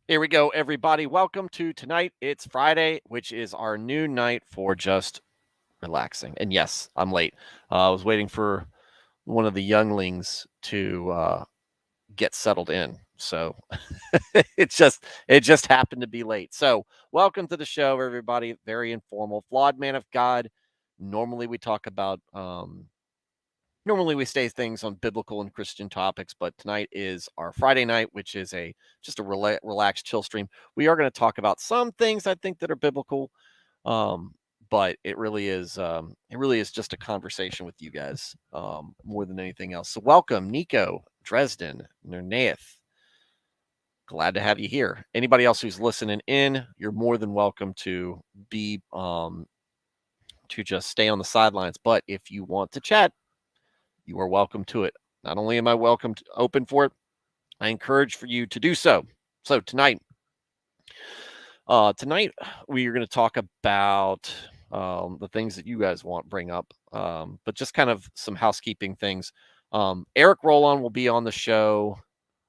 Here we go, everybody. Welcome to tonight. It's Friday, which is our new night for just relaxing. And yes, I'm late. I was waiting for one of the younglings to get settled in, so it just happened to be late. So, welcome to the show, everybody. Very informal, flawed man of God. Normally, we talk about normally we stay things on biblical and Christian topics, but tonight is our Friday night, which is a just a relaxed chill stream. We are going to talk about some things I think that are biblical, um, but it really is just a conversation with you guys more than anything else. So welcome, Nico, Dresden, Nernaeth. Glad to have you here. Anybody else who's listening in, you're more than welcome be to just stay on the sidelines. But if you want to chat, you are welcome to it. Not only am I open for it, I encourage for you to do so. So tonight we are going to talk about the things that you guys want bring up, but just kind of some housekeeping things. Eric Rollon will be on the show,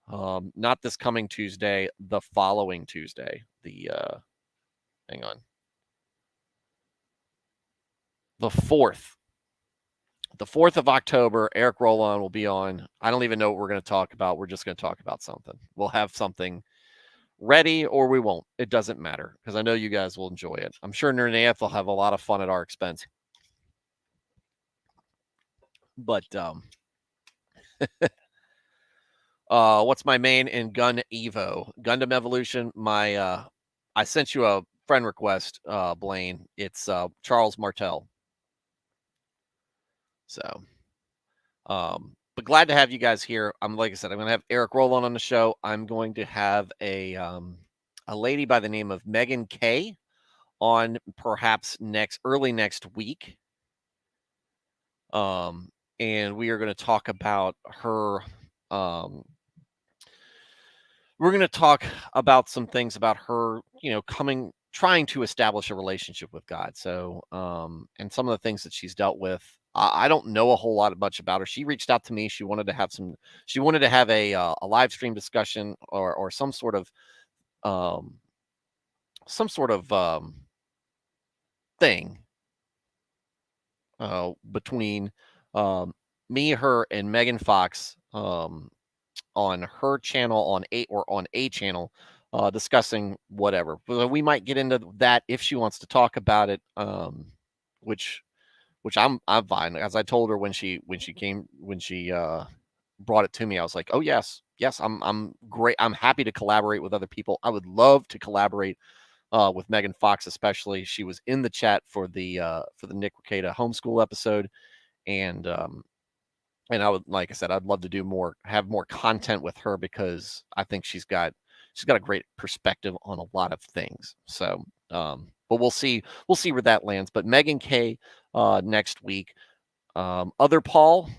not this coming Tuesday, the following Tuesday. Hang on, the 4th. The 4th of October, Eric Rollon will be on. I don't even know what we're going to talk about. We're just going to talk about something. We'll have something ready or we won't. It doesn't matter because I know you guys will enjoy it. I'm sure Nernaeth will have a lot of fun at our expense. But what's my main in Gun Evo? Gundam Evolution. I sent you a friend request, Blaine. It's Charles Martel. So but glad to have you guys here. Like I said, I'm gonna have Eric Rollon on the show. I'm going to have a lady by the name of Megan K on perhaps early next week. And we are going to talk about her. We're going to talk about some things about her, trying to establish a relationship with God. So, and some of the things that she's dealt with. I don't know a whole lot much about her. She reached out to me. She wanted to have a live stream discussion or um, some sort of thing between me, her, and Megan Fox on her channel on a channel discussing whatever. We might get into that if she wants to talk about it, which I'm fine. As I told her when she brought it to me, I was like, oh yes, I'm great. I'm happy to collaborate with other people. I would love to collaborate with Megan Fox, especially. She was in the chat for the Nick Ricada homeschool episode, and I would, like I said, I'd love to have more content with her because I think she's got a great perspective on a lot of things. So, but we'll see where that lands. But Megan K next week. The other Paul,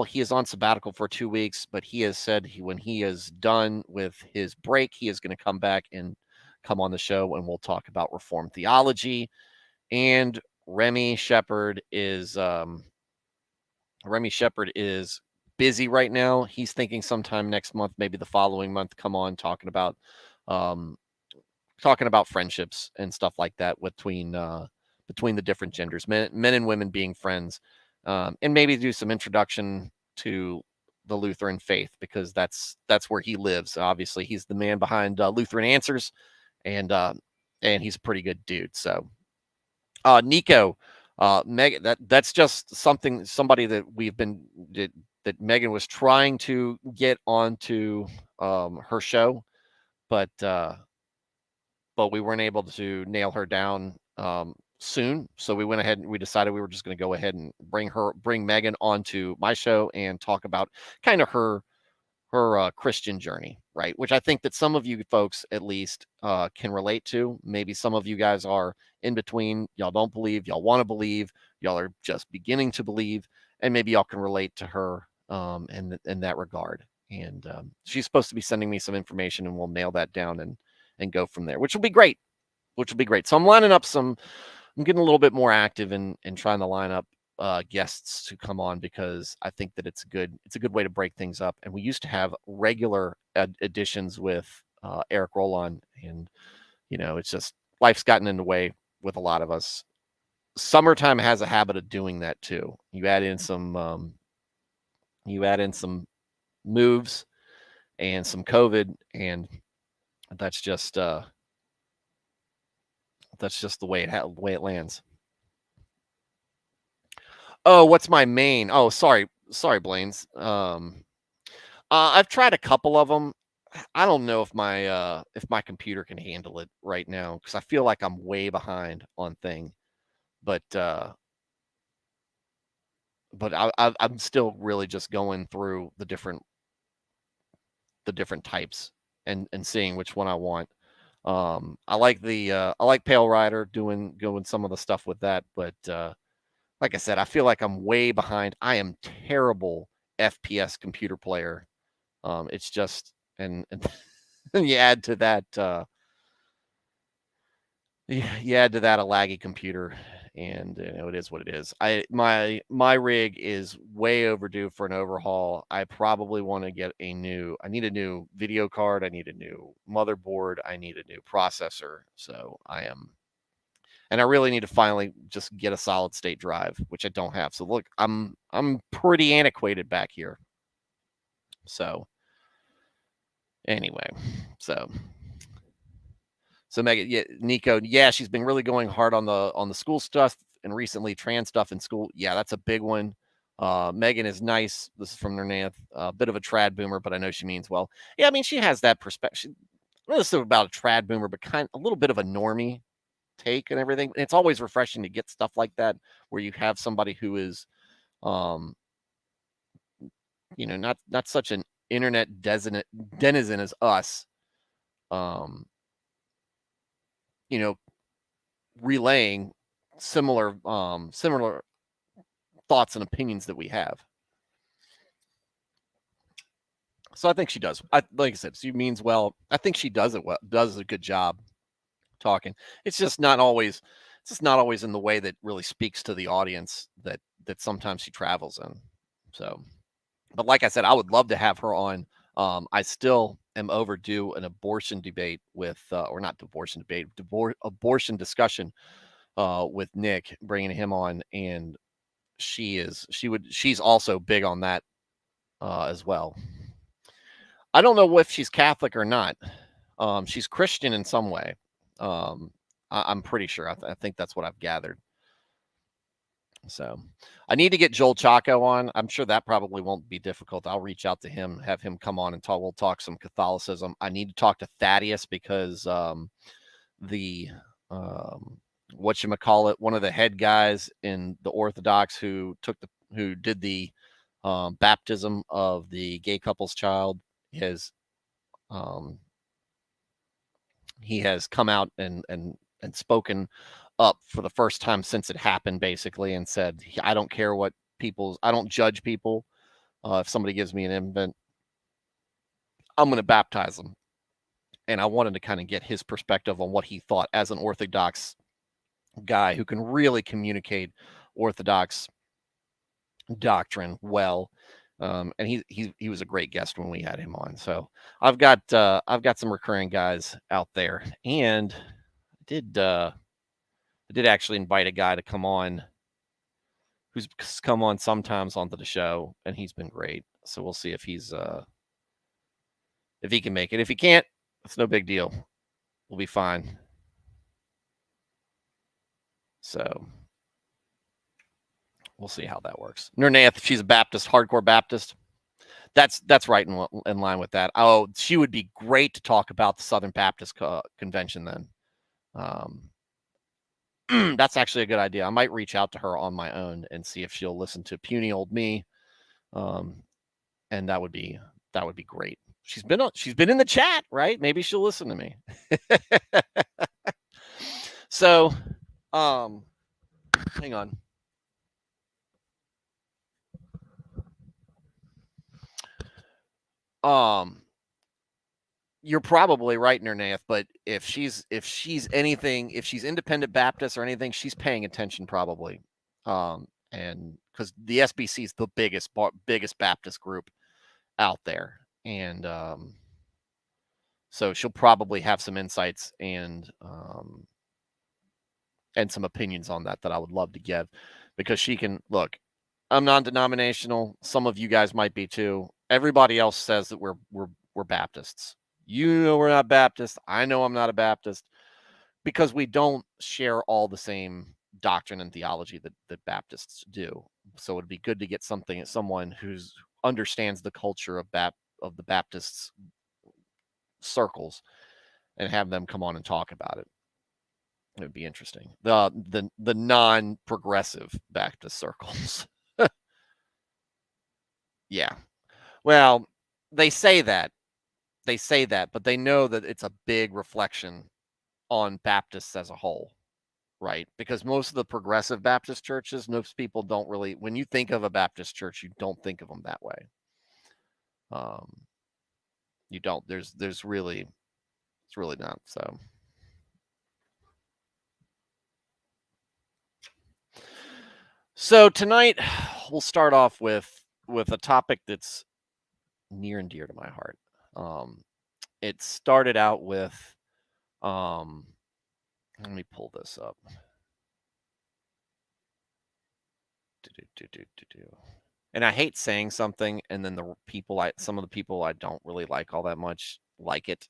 he is on sabbatical for 2 weeks, but he has said when he is done with his break, he is going to come back and come on the show, and we'll talk about Reformed theology. And Remy Shepherd is busy right now. He's thinking sometime next month, maybe the following month, come on talking about friendships and stuff like that between the different genders, men and women being friends, and maybe do some introduction to the Lutheran faith because that's where he lives. Obviously, he's the man behind Lutheran Answers, and he's a pretty good dude. So, Nico, Megan, that's just somebody that that Megan was trying to get onto her show, but we weren't able to nail her down soon. So we went ahead and we decided we were just going to go ahead and bring Megan onto my show and talk about kind of her Christian journey, right? Which I think that some of you folks at least can relate to. Maybe some of you guys are in between. Y'all don't believe, y'all want to believe, y'all are just beginning to believe, and maybe y'all can relate to her in that regard. And she's supposed to be sending me some information, and we'll nail that down and go from there, which will be great. So I'm getting a little bit more active in trying to line up guests to come on because I think that it's a good way to break things up. And we used to have regular editions with Eric Rollon, and it's just life's gotten in the way with a lot of us. Summertime has a habit of doing that too. You add in some moves and some COVID, and that's just the way it lands. Oh, what's my main? Oh, sorry, Blaine's. I've tried a couple of them. I don't know if my computer can handle it right now because I feel like I'm way behind on thing. But I'm still really just going through the different types and seeing which one I want. I like Pale Rider doing some of the stuff with that, but like I said, I feel like I'm way behind. I am terrible FPS computer player. It's just and then you add to that a laggy computer, and it is what it is. My rig is way overdue for an overhaul. I probably want to get I need a new video card, I need a new motherboard, I need a new processor. And I really need to finally just get a solid state drive, which I don't have. So look, I'm pretty antiquated back here. So anyway, so Megan, yeah, Nico, yeah, she's been really going hard on the school stuff and recently trans stuff in school. Yeah, that's a big one. Megan is nice. This is from Nernath, a bit of a trad boomer, but I know she means well. Yeah, I mean she has that perspective. This is about a trad boomer, but a little bit of a normie take and everything. It's always refreshing to get stuff like that where you have somebody who is, um, not such an internet denizen as us. Um, you know, relaying similar thoughts and opinions that we have. So I think she does. Like I said, she means well. I think she does it well. Does a good job talking. It's just not always. It's just not always in the way that really speaks to the audience that sometimes she travels in. So, but like I said, I would love to have her on. I still am overdue an abortion debate or not abortion debate, abortion discussion with Nick, bringing him on, and she's also big on that as well. I don't know if she's Catholic or not. She's Christian in some way. I'm pretty sure. I think that's what I've gathered. So I need to get Joel Chaco on. I'm sure that probably won't be difficult. I'll reach out to him, have him come on and talk. We'll talk some Catholicism. I need to talk to Thaddeus because the whatchamacallit, one of the head guys in the Orthodox who did the baptism of the gay couple's child he has come out and spoken up for the first time since it happened, basically, and said, I don't care what I don't judge people. If somebody gives me an infant, I'm going to baptize them. And I wanted to kind of get his perspective on what he thought as an Orthodox guy who can really communicate Orthodox doctrine well. And he was a great guest when we had him on. So I've got some recurring guys out there, and I did actually invite a guy to come on who's come on sometimes onto the show, and he's been great. So we'll see if he can make it. If he can't, it's no big deal. We'll be fine. So we'll see how that works. Nernath, she's a Baptist, hardcore Baptist. That's right in line with that. Oh, she would be great to talk about the Southern Baptist Convention then. That's actually a good idea. I might reach out to her on my own and see if she'll listen to puny old me. And that would be great. She's been in the chat, right? Maybe she'll listen to me. So, hang on. You're probably right, Nernath, but if she's independent Baptist or anything, she's paying attention probably. And because the SBC is the biggest Baptist group out there, and So she'll probably have some insights and some opinions on that I would love to give, because she can look. I'm non-denominational. Some of you guys might be too. Everybody else says that we're Baptists. You know we're not Baptist. I know I'm not a Baptist, because we don't share all the same doctrine and theology that Baptists do. So it'd be good to get someone who's understands the culture of the Baptists circles and have them come on and talk about it. It would be interesting. The non-progressive Baptist circles. Yeah. Well, they say that. But they know that it's a big reflection on Baptists as a whole, right? Because most of the progressive Baptist churches, most people don't really, when you think of a Baptist church, you don't think of them that way. You don't. There's really, it's really not. So tonight we'll start off with a topic that's near and dear to my heart. It started out with, let me pull this up. And I hate saying something, and then some of the people I don't really like all that much like it.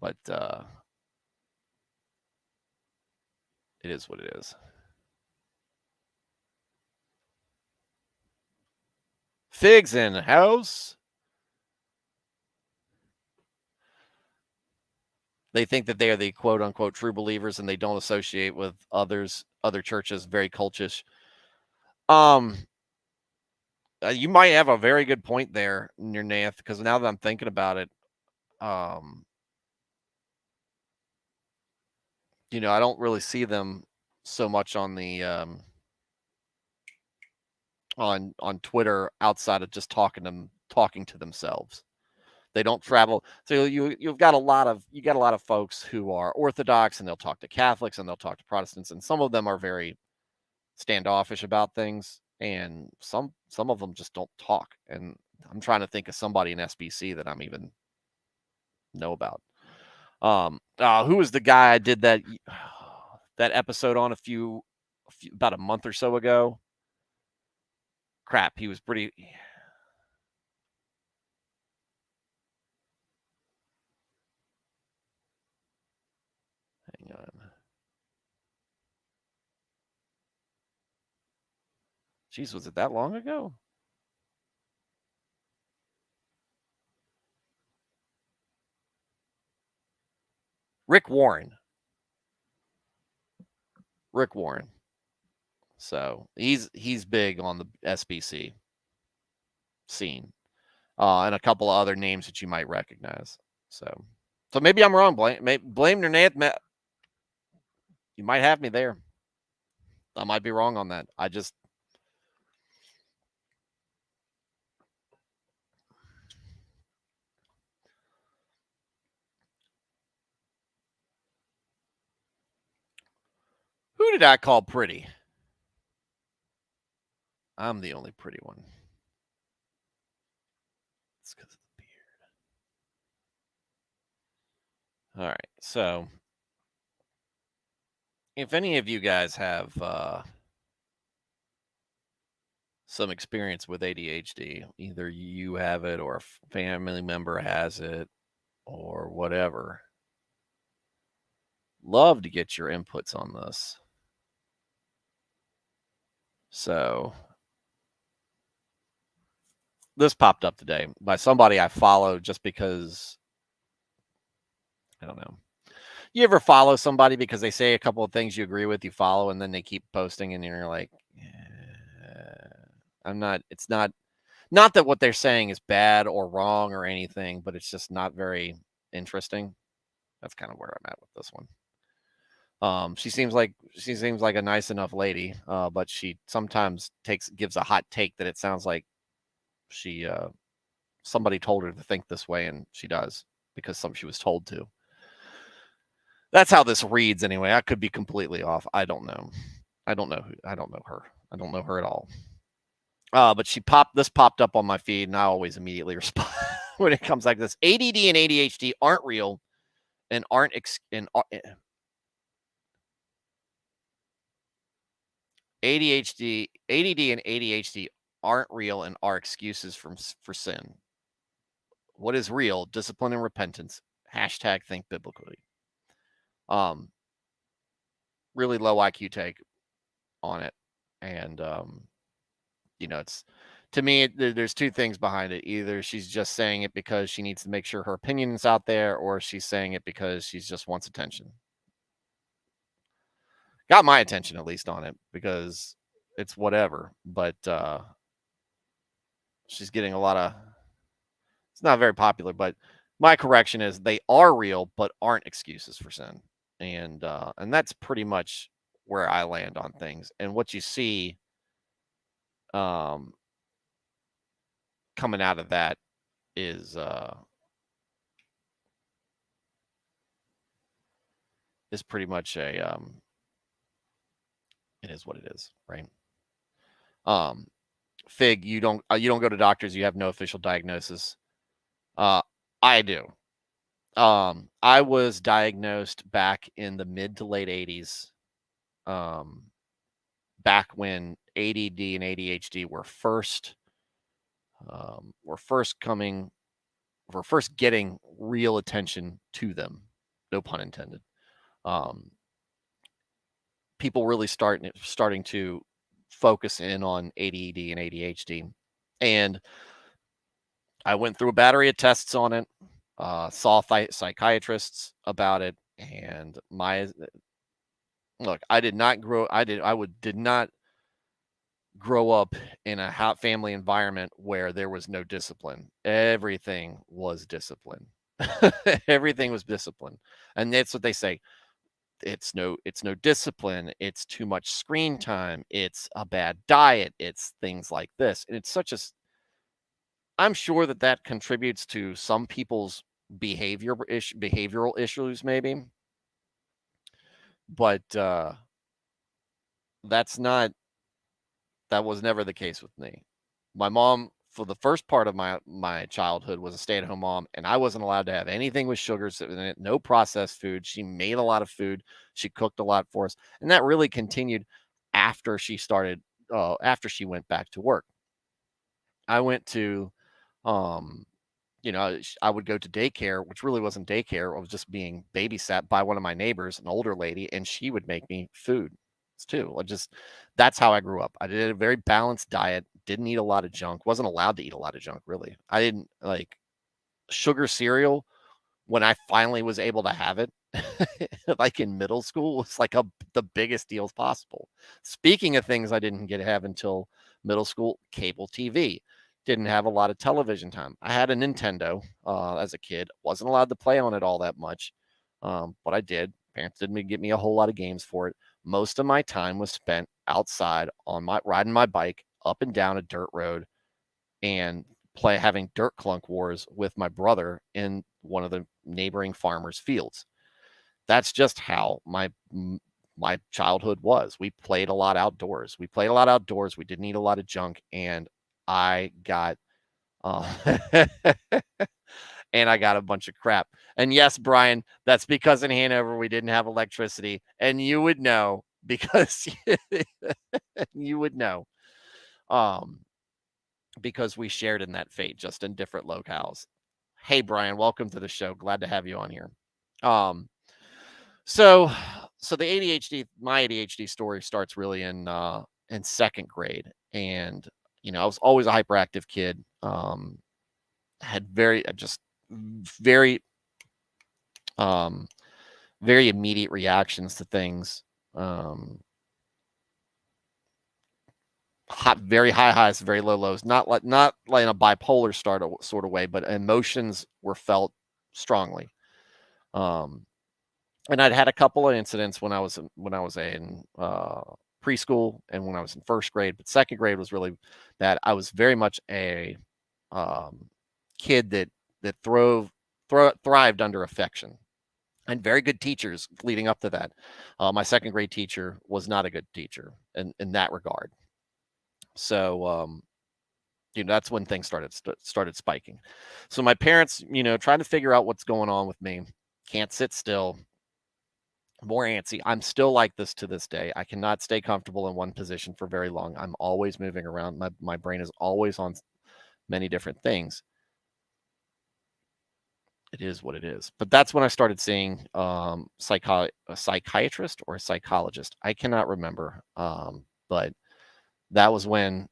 But it is what it is. Figs in the house. They think that they are the quote unquote true believers, and they don't associate with other churches, very cultish. You might have a very good point there, near Nath, because now that I'm thinking about it, I don't really see them so much on the on Twitter outside of just talking to themselves. They don't travel. So you've got a lot of folks who are Orthodox, and they'll talk to Catholics, and they'll talk to Protestants, and some of them are very standoffish about things, and some of them just don't talk. And I'm trying to think of somebody in SBC that I'm even know about. Who was the guy I did that episode on about a month or so ago? Crap, he was pretty. Hang on. Jeez, was it that long ago? Rick Warren. So he's big on the SBC scene, and a couple of other names that you might recognize. So maybe I'm wrong. Blame Nerneth. You might have me there. I might be wrong on that. Who did I call pretty? I'm the only pretty one. It's because of the beard. All right. So if any of you guys have some experience with ADHD, either you have it or a family member has it or whatever, love to get your inputs on this. So this popped up today by somebody I follow just because, I don't know. You ever follow somebody because they say a couple of things you agree with, you follow, and then they keep posting, and you're like, it's not that what they're saying is bad or wrong or anything, but it's just not very interesting. That's kind of where I'm at with this one. She seems like a nice enough lady, but she sometimes gives a hot take that it sounds like somebody told her to think this way, and she does because she was told to. That's how this reads anyway. I could be completely off. I don't know. I don't know her. I don't know her at all. But this popped up on my feed, and I always immediately respond. when it comes like this. ADD and ADHD aren't real and aren't ADD and ADHD aren't real and are excuses for sin. What is real? Discipline and repentance. Hashtag think biblically. Um, really low IQ take on it, and it's, to me, there's two things behind it. Either she's just saying it because she needs to make sure her opinion is out there, or she's saying it because she just wants attention. Got my attention at least on it because it's whatever, but she's getting a lot of. It's not very popular, but my correction is they are real, but aren't excuses for sin, and that's pretty much where I land on things. And what you see, um, coming out of that is pretty much it is what it is, right? Um, Fig, you don't go to doctors. You have no official diagnosis. I do. I was diagnosed back in the mid to late 80s. Um, Back when ADD and ADHD were first coming, were first getting real attention to them. No pun intended. Um, People really starting to focus in on ADD and ADHD, and I went through a battery of tests on it. Saw psychiatrists about it, and I did not grow up in a family environment where there was no discipline. Everything was discipline. Everything was discipline, and that's what they say. It's no discipline. It's too much screen time. It's a bad diet. It's things like this, and it's such a. I'm sure that contributes to some people's behavioral issues, maybe, but that's not that was never the case with me. My mom, for the first part of my childhood, was a stay-at-home mom, and I wasn't allowed to have anything with sugars in it, no processed food. She made a lot of food. She cooked a lot for us, and that really continued after after she went back to work. I went to, um, I would go to daycare, which really wasn't daycare. I was just being babysat by one of my neighbors, an older lady, and she would make me food too. That's how I grew up. I did a very balanced diet, didn't eat a lot of junk, wasn't allowed to eat a lot of junk, really. I didn't like sugar cereal when I finally was able to have it, like in middle school, was like the biggest deal possible. Speaking of things I didn't get to have until middle school, cable TV. Didn't have a lot of television time. I had a Nintendo as a kid. Wasn't allowed to play on it all that much, but I did. Parents didn't get me a whole lot of games for it. Most of my time was spent outside riding my bike up and down a dirt road and having dirt clunk wars with my brother in one of the neighboring farmers' fields. That's just how my childhood was. We played a lot outdoors. We didn't eat a lot of junk, and I got uh, and I got a bunch of crap. And yes, Brian, that's because in Hanover we didn't have electricity, and you would know because you would know. Um, because we shared in that fate, just in different locales. Hey, Brian, welcome to the show. Glad to have you on here. Um, so, the my ADHD story starts really in second grade, and I was always a hyperactive kid. Had just very, very immediate reactions to things. Very high highs, very low lows. Not like in a bipolar sort of way, but emotions were felt strongly. And I'd had a couple of incidents when I was in preschool and when I was in first grade, but second grade was really that I was very much a kid that thrived under affection, and very good teachers leading up to that. My second grade teacher was not a good teacher in that regard. So That's when things started spiking. So my parents, trying to figure out what's going on with me. Can't sit still. More antsy. I'm still like this to this day. I cannot stay comfortable in one position for very long. I'm always moving around. My brain is always on many different things. It is what it is. But that's when I started seeing a psychiatrist or a psychologist. I cannot remember. But that was when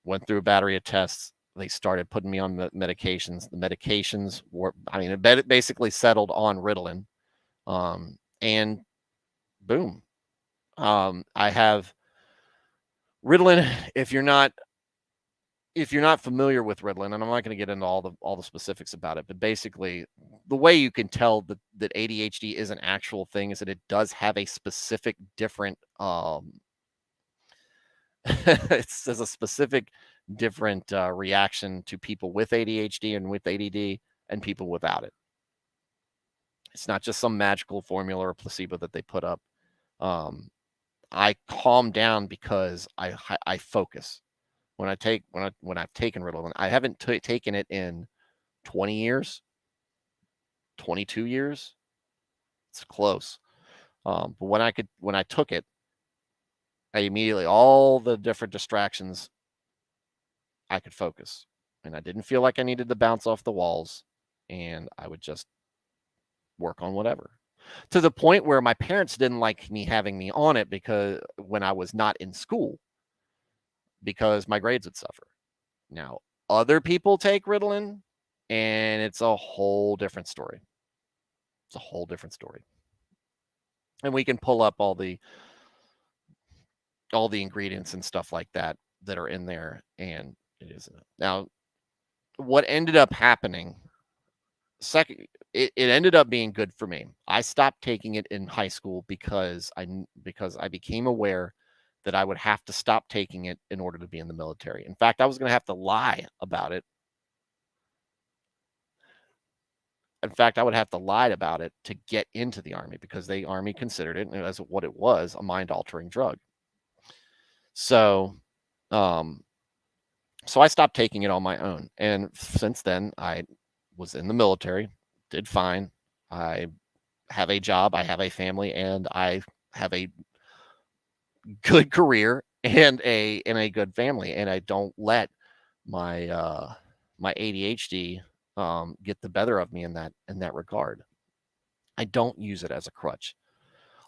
went through a battery of tests. They started putting me on medications. The medications were, it basically settled on Ritalin. And boom. I have Ritalin. If you're not familiar with Ritalin, and I'm not going to get into all the specifics about it, but basically, the way you can tell that ADHD is an actual thing is that it does have a specific different it says a specific different reaction to people with ADHD and with ADD and people without it. It's not just some magical formula or placebo that they put up. I calm down because I focus. When I've taken Ritalin, I haven't taken it in 20 years, 22 years. It's close. But when I took it, I immediately, all the different distractions, I could focus. And I didn't feel like I needed to bounce off the walls. And I would just work on whatever. To the point where my parents didn't like me having me on it because when I was not in school, because my grades would suffer. Now, other people take Ritalin, and it's a whole different story. It's a whole different story. And we can pull up all the ingredients and stuff like that are in there, and it isn't. Now, what ended up happening, it ended up being good for me. I stopped taking it in high school because I became aware that I would have to stop taking it in order to be in the military. In fact, I was going to have to lie about it. In fact, I would have to lie about it to get into the Army because the Army considered it as what it was, a mind-altering drug. So, so I stopped taking it on my own. And since then, I was in the military, did fine. I have a job, I have a family, and I have a good career and a good family. And I don't let my my ADHD get the better of me in that regard. I don't use it as a crutch.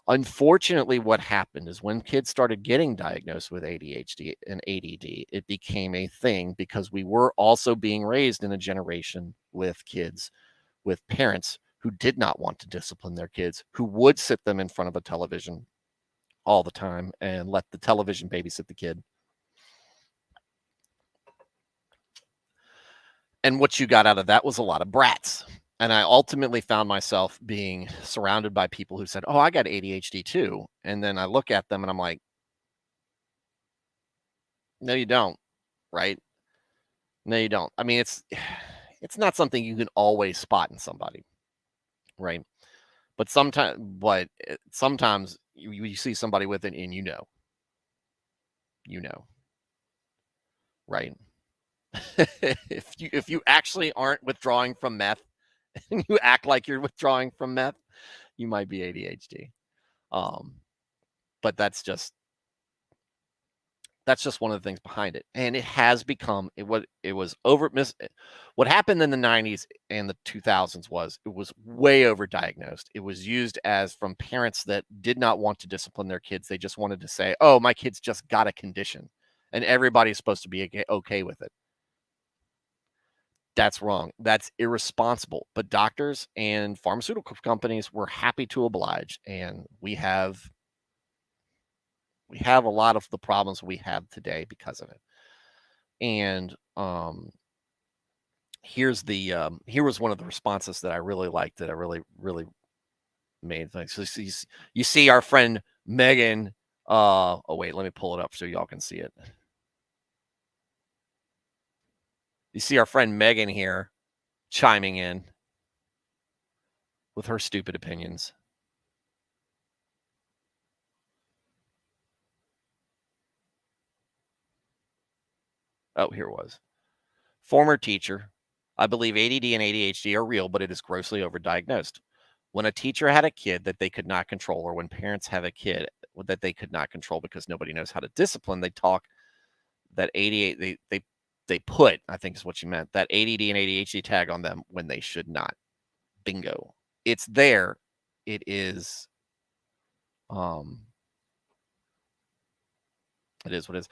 Unfortunately, what happened is when kids started getting diagnosed with ADHD and ADD, it became a thing because we were also being raised in a generation with kids, with parents who did not want to discipline their kids, who would sit them in front of a television all the time and let the television babysit the kid. And what you got out of that was a lot of brats. And I ultimately found myself being surrounded by people who said, "Oh, I got ADHD too." And then I look at them and I'm like, "No, you don't." Right? No, you don't. I mean, it's not something you can always spot in somebody, right? But sometimes you see somebody with it and you know, right? If you actually aren't withdrawing from meth and you act like you're withdrawing from meth, you might be ADHD. Um, but that's just one of the things behind it, and it has become it was over what happened in the 90s and the 2000s was it was way overdiagnosed. It was used as from parents that did not want to discipline their kids. They just wanted to say, "Oh, my kid's just got a condition," and everybody's supposed to be okay with it. That's wrong. That's irresponsible. But doctors and pharmaceutical companies were happy to oblige, and we have a lot of the problems we have today because of it. And here was one of the responses that I really liked, that I really made. Like, so you see our friend Megan. Oh wait, let me pull it up so y'all can see it. You see our friend Megan here chiming in with her stupid opinions. Oh, here it was. Former teacher. I believe ADD and ADHD are real, but it is grossly overdiagnosed. When a teacher had a kid that they could not control, or when parents have a kid that they could not control because nobody knows how to discipline, they talk that ADHD, they put, I think is what you meant, that ADD and ADHD tag on them when they should not. Bingo. It's there. It is, it is what it is.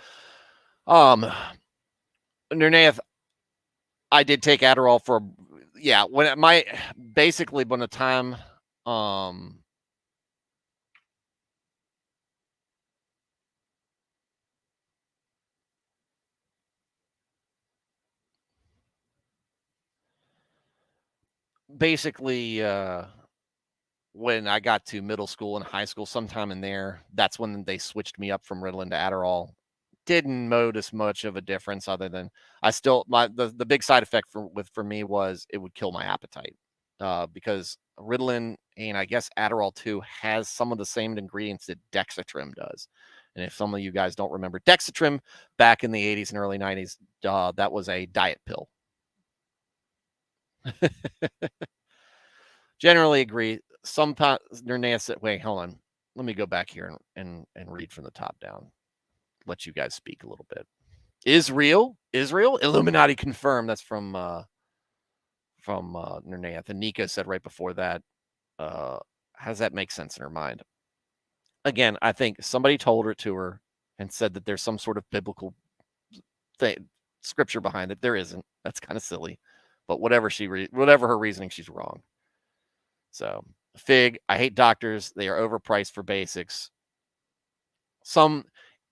Nernath, I did take Adderall for, yeah, when my, basically when the time, basically, when I got to middle school and high school, sometime in there, that's when they switched me up from Ritalin to Adderall. Didn't notice much of a difference other than I still the big side effect for me was it would kill my appetite. Because Ritalin and I guess Adderall too has some of the same ingredients that Dexatrim does. And if some of you guys don't remember Dexatrim back in the 80s and early 90s, that was a diet pill. Generally agree. Sometimes Nernaeus said, wait, hold on. Let me go back here and read from the top down. Let you guys speak a little bit. Israel, Illuminati confirmed. That's from Nernaeus. And Nika said right before that, how does that make sense in her mind? Again, I think somebody told her to her and said that there's some sort of biblical thing, scripture behind it. There isn't. That's kind of silly. But whatever whatever her reasoning, she's wrong. So, Fig, I hate doctors. They are overpriced for basics.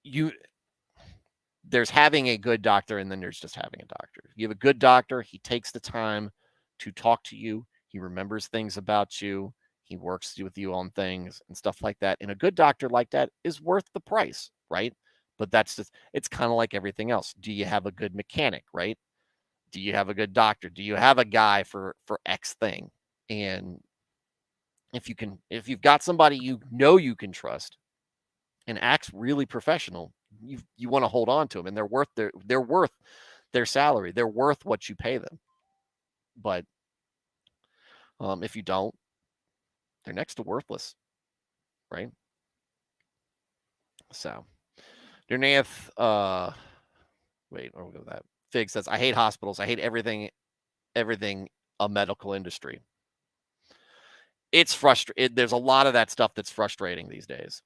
You there's having a good doctor and then there's just having a doctor. You have a good doctor, he takes the time to talk to you, he remembers things about you, he works with you on things and stuff like that. And a good doctor like that is worth the price, right? But that's just, it's kind of like everything else. Do you have a good mechanic, right? Do you have a good doctor? Do you have a guy for X thing? And if you've got somebody you can trust and acts really professional, you want to hold on to them, and they're worth their salary. They're worth what you pay them. But if you don't, they're next to worthless, right? So, Dernath, wait, where we go with that? Fig says, I hate hospitals. I hate everything a medical industry. It's frustrating. There's a lot of that stuff that's frustrating these days.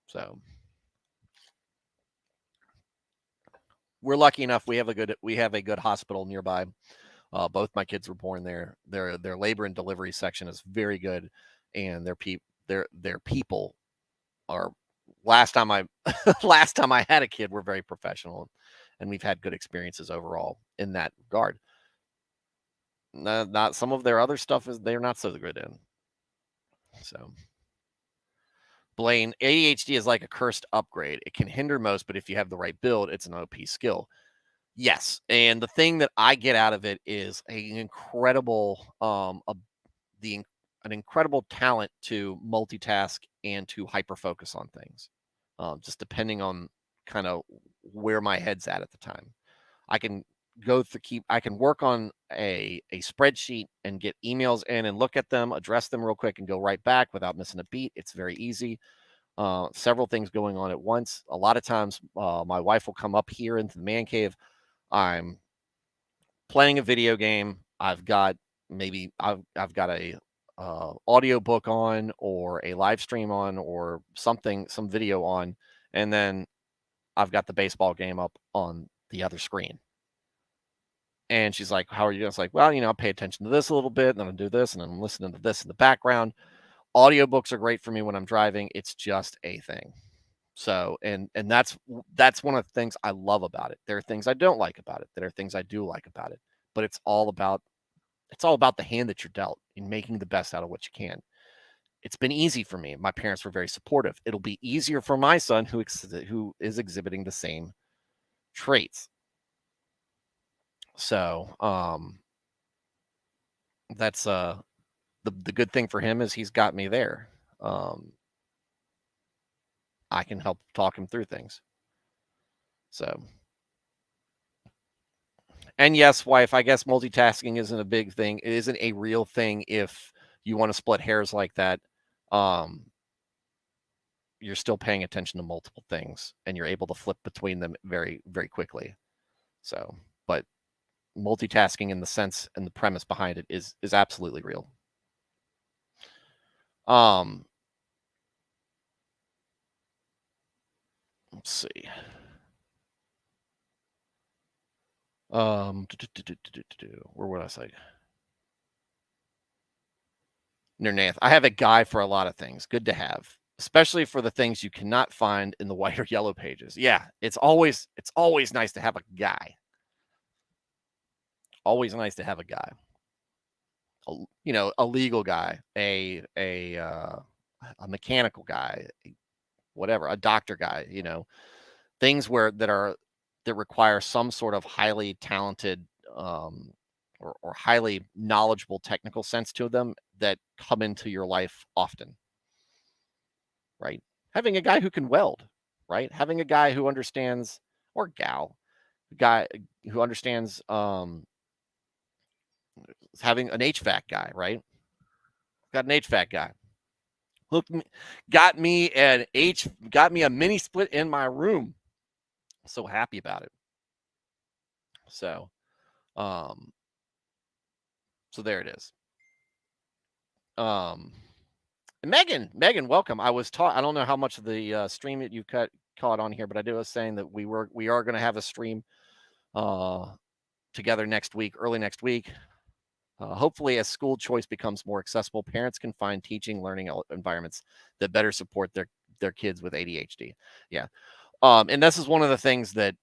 So we're lucky enough we have a good hospital nearby. Both my kids were born there. Their labor and delivery section is very good, and their people are. Last time I last time I had a kid, were very professional, and we've had good experiences overall in that regard. Not some of their other stuff is they're not so good in. So, Blaine, ADHD is like a cursed upgrade. It can hinder most, but if you have the right build, it's an OP skill. Yes, and the thing that I get out of it is an incredible an incredible talent to multitask and to hyper focus on things. Just depending on kind of where my head's at the time. I can I can work on a spreadsheet and get emails in and look at them, address them real quick and go right back without missing a beat. It's very easy. Several things going on at once. A lot of times my wife will come up here into the man cave. I'm playing a video game. I've got a audio book on or a live stream on or some video on, and then I've got the baseball game up on the other screen. And she's like, how are you? I was like, well, I pay attention to this a little bit, and then I'll do this, and then I'm listening to this in the background. Audiobooks are great for me when I'm driving. It's just a thing. So, and that's one of the things I love about it. There are things I don't like about it. There are things I do like about it. But it's all about the hand that you're dealt in making the best out of what you can. It's been easy for me. My parents were very supportive. It'll be easier for my son who is exhibiting the same traits. So, that's the good thing for him is he's got me there. I can help talk him through things. So, And yes, wife, I guess multitasking isn't a big thing. It isn't a real thing if you want to split hairs like that. Um, you're still paying attention to multiple things and you're able to flip between them very, very quickly. So, but multitasking in the sense and the premise behind it is absolutely real. Um, let's see. Where would I say? Nernath. I have a guy for a lot of things. Good to have, especially for the things you cannot find in the white or yellow pages. Yeah, it's always nice to have a guy. Always nice to have a guy. A legal guy, a mechanical guy, whatever, a doctor guy. Things that require some sort of highly talented or highly knowledgeable technical sense to them that come into your life often, right? Having a guy who can weld, right? Having a guy who understands, or gal, guy who understands, having an HVAC guy, right? Got an HVAC guy. Look, got me a mini split in my room. So happy about it. So, um, so there it is. Megan, welcome. I don't know how much of the stream that you caught on here, but I was saying that we are going to have a stream together early next week. Hopefully, as school choice becomes more accessible, parents can find teaching, learning environments that better support their kids with ADHD. Yeah, and this is one of the things that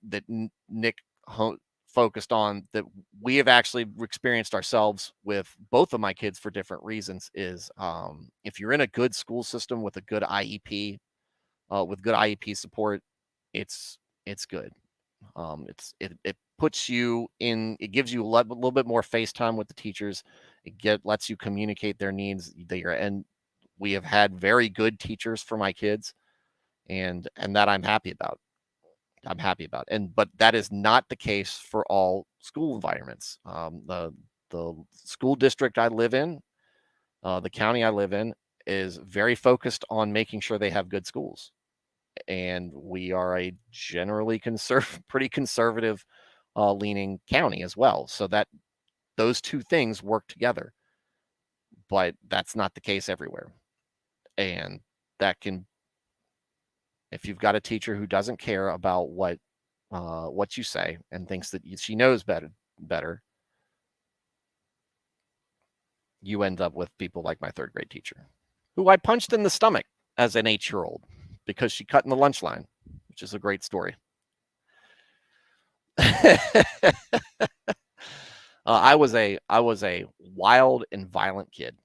Nick focused on that we have actually experienced ourselves with both of my kids for different reasons. Is if you're in a good school system with a good IEP, with good IEP support, it's good. It puts you in. It gives you a little bit more face time with the teachers. Lets you communicate their needs. And we have had very good teachers for my kids, and that I'm happy about. But that is not the case for all school environments. The school district I live in, the county I live in, is very focused on making sure they have good schools, and we are a generally pretty conservative leaning county as well. So that those two things work together, but that's not the case everywhere. And that can, if you've got a teacher who doesn't care about what you say and thinks that she knows better, you end up with people like my third grade teacher, who I punched in the stomach as an 8-year-old because she cut in the lunch line, which is a great story. I was a wild and violent kid,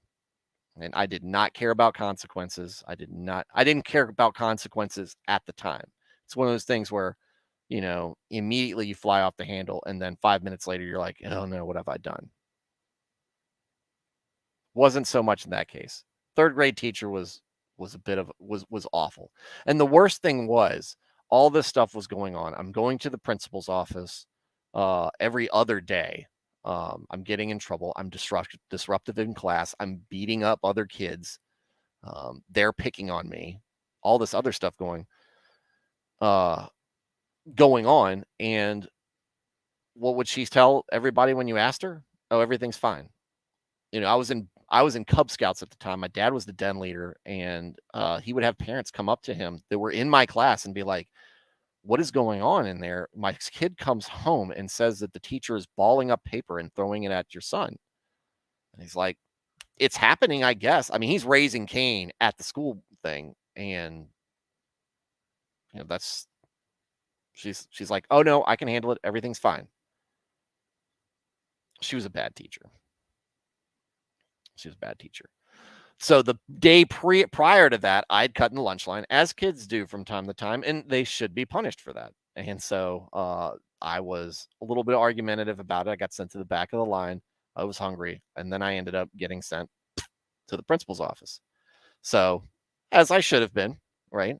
and I did not care about consequences. I didn't care about consequences at the time. It's one of those things where, immediately you fly off the handle, and then 5 minutes later you're like, oh no, what have I done? Wasn't so much in that case. Third grade teacher was awful. And the worst thing was, all this stuff was going on. I'm going to the principal's office every other day. I'm getting in trouble. I'm disruptive in class. I'm beating up other kids. They're picking on me. All this other stuff going on. And what would she tell everybody when you asked her? Oh, everything's fine. I was in Cub Scouts at the time. My dad was the den leader, and he would have parents come up to him that were in my class and be like, what is going on in there? My kid comes home and says that the teacher is balling up paper and throwing it at your son. And he's like, it's happening, I guess. I mean, he's raising Cain at the school thing. And that's, she's like, oh no, I can handle it. Everything's fine. She was a bad teacher. So the day prior to that, I'd cut in the lunch line, as kids do from time to time, and they should be punished for that. And so I was a little bit argumentative about it. I got sent to the back of the line. I was hungry, and then I ended up getting sent to the principal's office. So, as I should have been, right?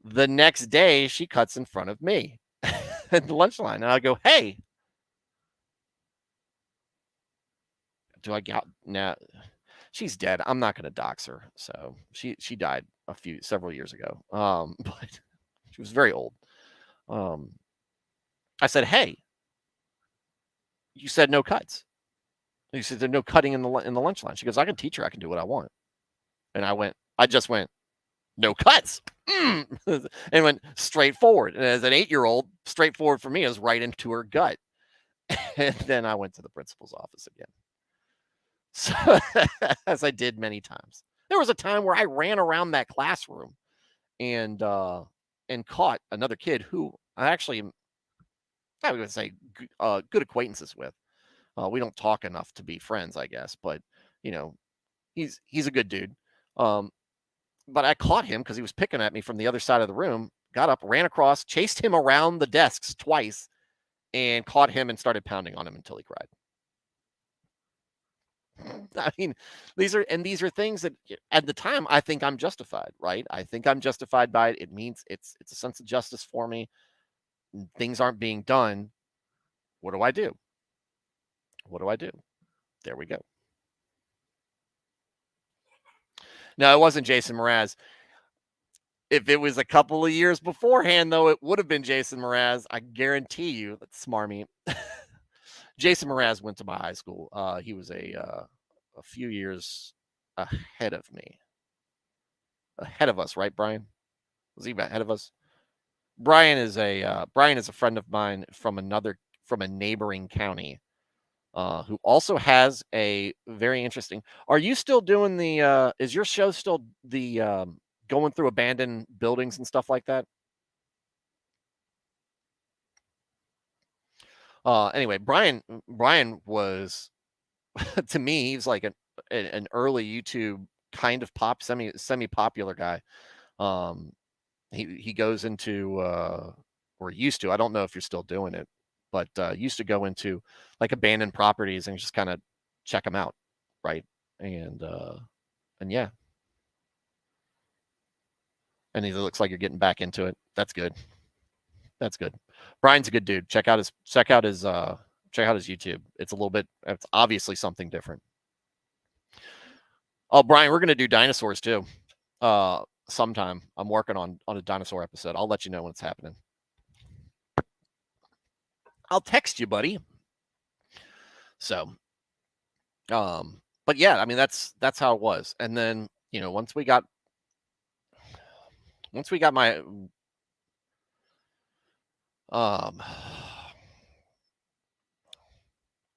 The next day, she cuts in front of me at the lunch line, and I go, "Hey, do I get now? She's dead. I'm not going to dox her. So she died several years ago. But she was very old. I said, "Hey, you said no cuts." You said there's no cutting in the lunch line. She goes, "I can teach her. I can do what I want." And I just went, "No cuts." And went straight forward. And as an 8-year-old, straightforward for me is right into her gut. And then I went to the principal's office again. So, as I did many times. There was a time where I ran around that classroom and caught another kid who I would say good acquaintances with. We don't talk enough to be friends, I guess, but you know, he's a good dude. Um, but I caught him because he was picking at me from the other side of the room. Got up, ran across, chased him around the desks twice, and caught him and started pounding on him until he cried. I mean, these are things that at the time I think I'm justified, right? I think I'm justified by it. It means it's a sense of justice for me. Things aren't being done. What do I do? What do I do? There we go. No, it wasn't Jason Mraz. If it was a couple of years beforehand, though, it would have been Jason Mraz. I guarantee you. That's smarmy. Jason Mraz went to my high school. He was a few years ahead of me. Ahead of us, right, Brian? Was he ahead of us? Brian is a friend of mine from a neighboring county, who also has a very interesting. Are you still doing the? Is your show still the going through abandoned buildings and stuff like that? Anyway, Brian was to me he's like an early YouTube kind of semi popular guy. Um, he goes into or used to. I don't know if you're still doing it, but used to go into like abandoned properties and just kind of check them out, right? And yeah, and it looks like you're getting back into it. That's good. That's good. Brian's a good dude. Check out his YouTube. It's obviously something different. Oh, Brian, we're gonna do dinosaurs too. Sometime. I'm working on a dinosaur episode. I'll let you know when it's happening. I'll text you, buddy. So, but yeah, I mean that's how it was. And then, once we got my um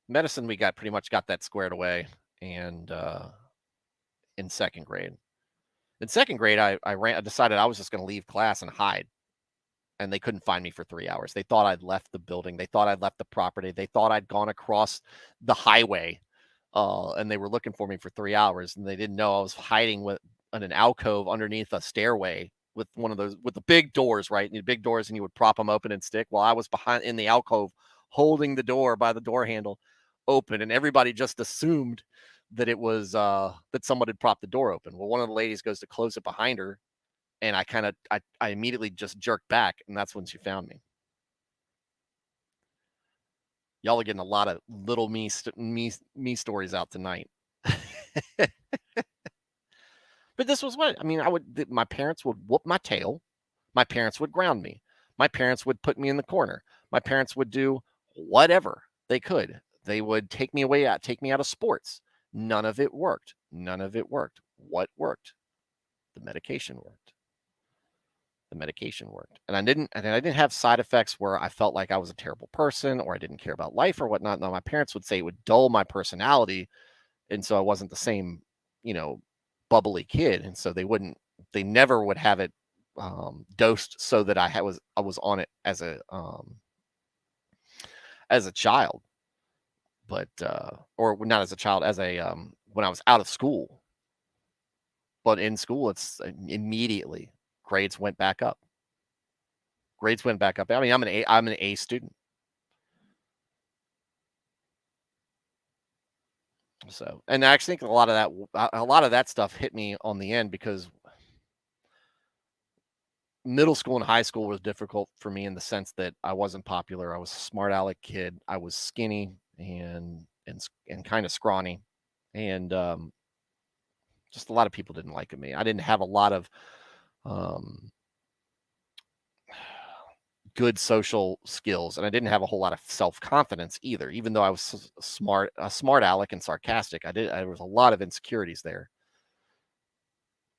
medicine, we got pretty much got that squared away. And in second grade. In second grade, I decided I was just going to leave class and hide. And they couldn't find me for 3 hours. They thought I'd left the building. They thought I'd left the property. They thought I'd gone across the highway. And they were looking for me for 3 hours. And they didn't know I was hiding in an alcove underneath a stairway with one of those, with the big doors, right? The big doors, and you would prop them open and stick. While I was behind in the alcove, holding the door by the door handle open. And everybody just assumed that it was that someone had propped the door open. Well, one of the ladies goes to close it behind her, and I immediately just jerked back, and that's when she found me. Y'all are getting a lot of little me stories out tonight. But this was what I mean. My parents would whoop my tail. My parents would ground me. My parents would put me in the corner. My parents would do whatever they could. They would take me out of sports. None of it worked. None of it worked. What worked? The medication worked. The medication worked. And I didn't have side effects where I felt like I was a terrible person or I didn't care about life or whatnot. No, my parents would say it would dull my personality. And so I wasn't the same, bubbly kid. And so they never would have it dosed so that I was on it as a child, but or not as a child, as a when I was out of school. But in school, it's immediately grades went back up. Grades went back up. I mean, I'm an A student. So, and I actually think a lot of that stuff hit me on the end because middle school and high school was difficult for me in the sense that I wasn't popular. I was a smart aleck kid. I was skinny and kind of scrawny. and just a lot of people didn't like me. I didn't have a lot of um, good social skills, and I didn't have a whole lot of self confidence either. Even though I was a smart aleck and sarcastic, there was a lot of insecurities there.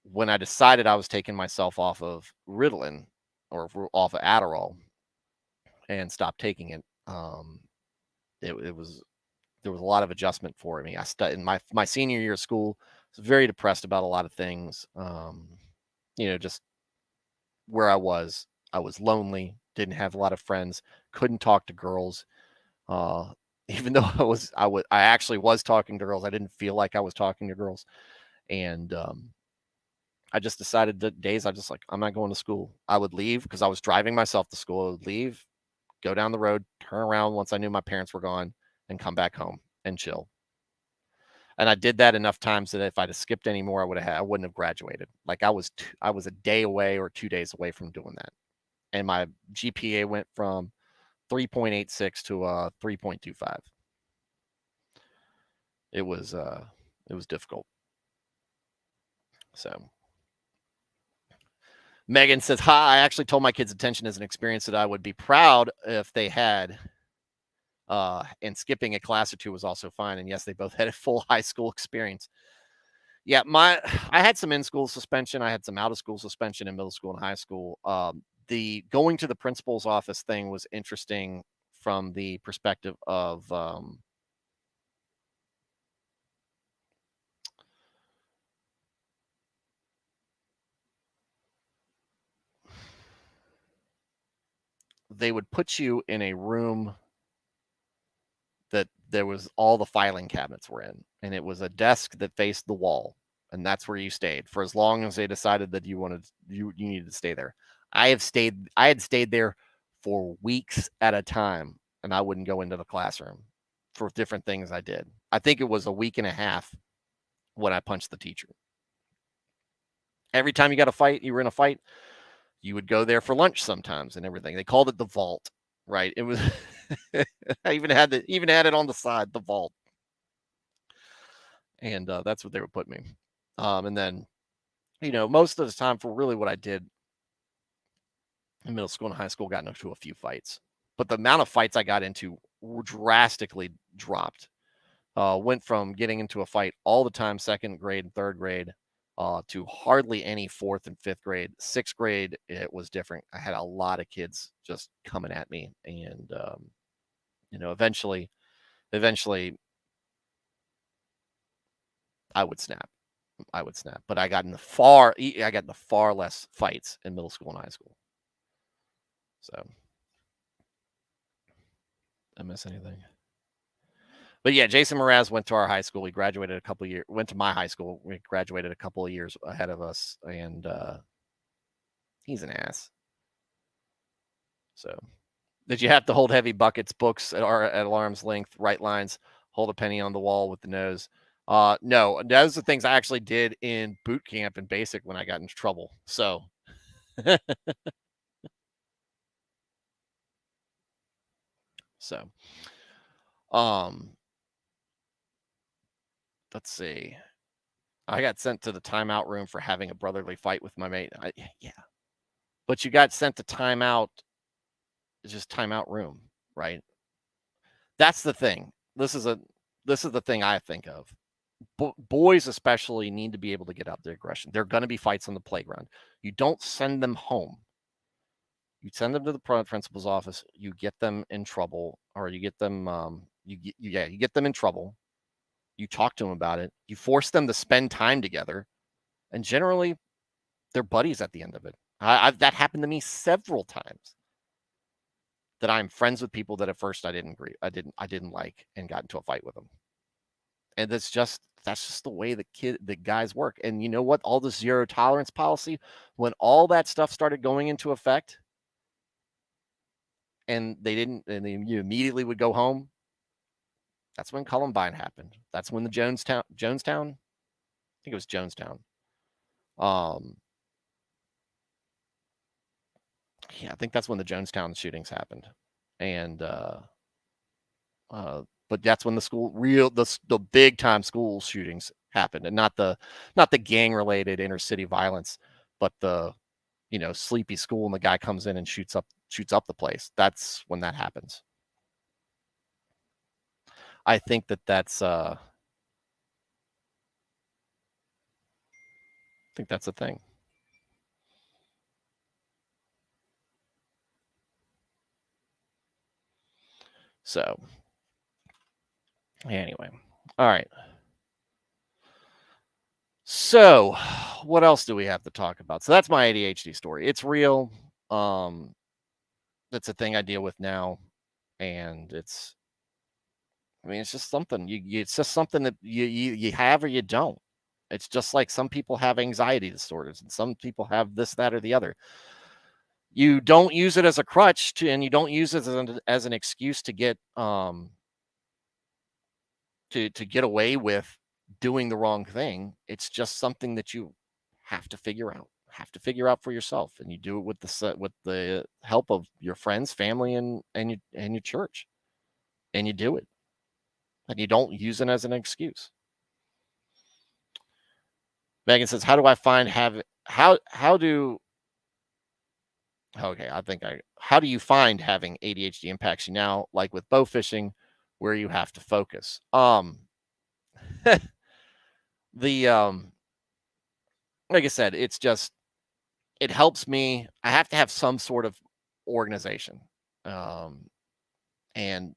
When I decided I was taking myself off of Ritalin or off of Adderall and stopped taking it, it was there was a lot of adjustment for me. I studied in my senior year of school. I was very depressed about a lot of things. Just where I was lonely, didn't have a lot of friends, couldn't talk to girls. Uh, even though I actually was talking to girls, I didn't feel like I was talking to girls, and I just decided that days I just like I'm not going to school. I would leave because I was driving myself to school. I would leave, go down the road, turn around once I knew my parents were gone, and come back home and chill. And I did that enough times that if I'd have skipped any more, I wouldn't have graduated. Like I was a day away or 2 days away from doing that. And my GPA went from 3.86 to 3.25. It was difficult. So Megan says, "Hi, I actually told my kids attention as an experience that I would be proud if they had. And skipping a class or two was also fine. And yes, they both had a full high school experience. Yeah, I had some in-school suspension. I had some out-of-school suspension in middle school and high school. The going to the principal's office thing was interesting from the perspective of they would put you in a room that there was all the filing cabinets were in, and it was a desk that faced the wall, and that's where you stayed for as long as they decided that you needed to stay there. I had stayed there for weeks at a time, and I wouldn't go into the classroom for different things I did. I think it was a week and a half when I punched the teacher. Every time you were in a fight, you would go there for lunch sometimes and everything. They called it the vault, right? It was I even had it on the side, the vault. And that's what they would put me. And then, most of the time for really what I did in middle school and high school, got into a few fights, but the amount of fights I got into drastically dropped. Went from getting into a fight all the time, second grade and third grade, to hardly any fourth and fifth grade. Sixth grade, it was different. I had a lot of kids just coming at me, and eventually, I would snap. But I got in the far less fights in middle school and high school. So, I miss anything? But yeah, Jason Mraz went to our high school. He graduated went to my high school. We graduated a couple of years ahead of us, and he's an ass. So, did you have to hold heavy buckets, books at arm's length, write lines, hold a penny on the wall with the nose? No, those are things I actually did in boot camp and basic when I got into trouble. So, so, um, let's see. I got sent to the timeout room for having a brotherly fight with my mate. Yeah, but you got sent to timeout. It's just timeout room, right? That's the thing. This is the thing I think of. Boys especially need to be able to get out their aggression. There are going to be fights on the playground. You don't send them home. You send them to the principal's office. You get them in trouble, or you get them. You get them in trouble. You talk to them about it. You force them to spend time together, and generally, they're buddies at the end of it. That happened to me several times. That I'm friends with people that at first I didn't agree, I didn't like, and got into a fight with them. And that's just the way the guys work. And you know what? All the zero tolerance policy, when all that stuff started going into effect, and you immediately would go home. That's when Columbine happened. That's when the Jonestown, I think it was Jonestown. Um, yeah, I think that's when the Jonestown shootings happened, and But that's when the big time school shootings happened, and not the gang related inner city violence, but the sleepy school, and the guy comes in and shoots up the place. That's when that happens. I think that's a thing. So anyway, all right. So what else do we have to talk about? So that's my ADHD story. It's real. Um, that's a thing I deal with now, and it's just something it's just something that you have or you don't. It's just like some people have anxiety disorders, and some people have this, that, or the other. You don't use it as a crutch and you don't use it as an excuse to get to get away with doing the wrong thing. It's just something that you have to figure out for yourself, and you do it with the help of your friends, family, and your church, and you do it, and you don't use it as an excuse. Megan says, "How do I find have how do okay, how do you find having ADHD impacts you now, like with bow fishing, where you have to focus?" The like I said, it helps me. I have to have some sort of organization. Um, and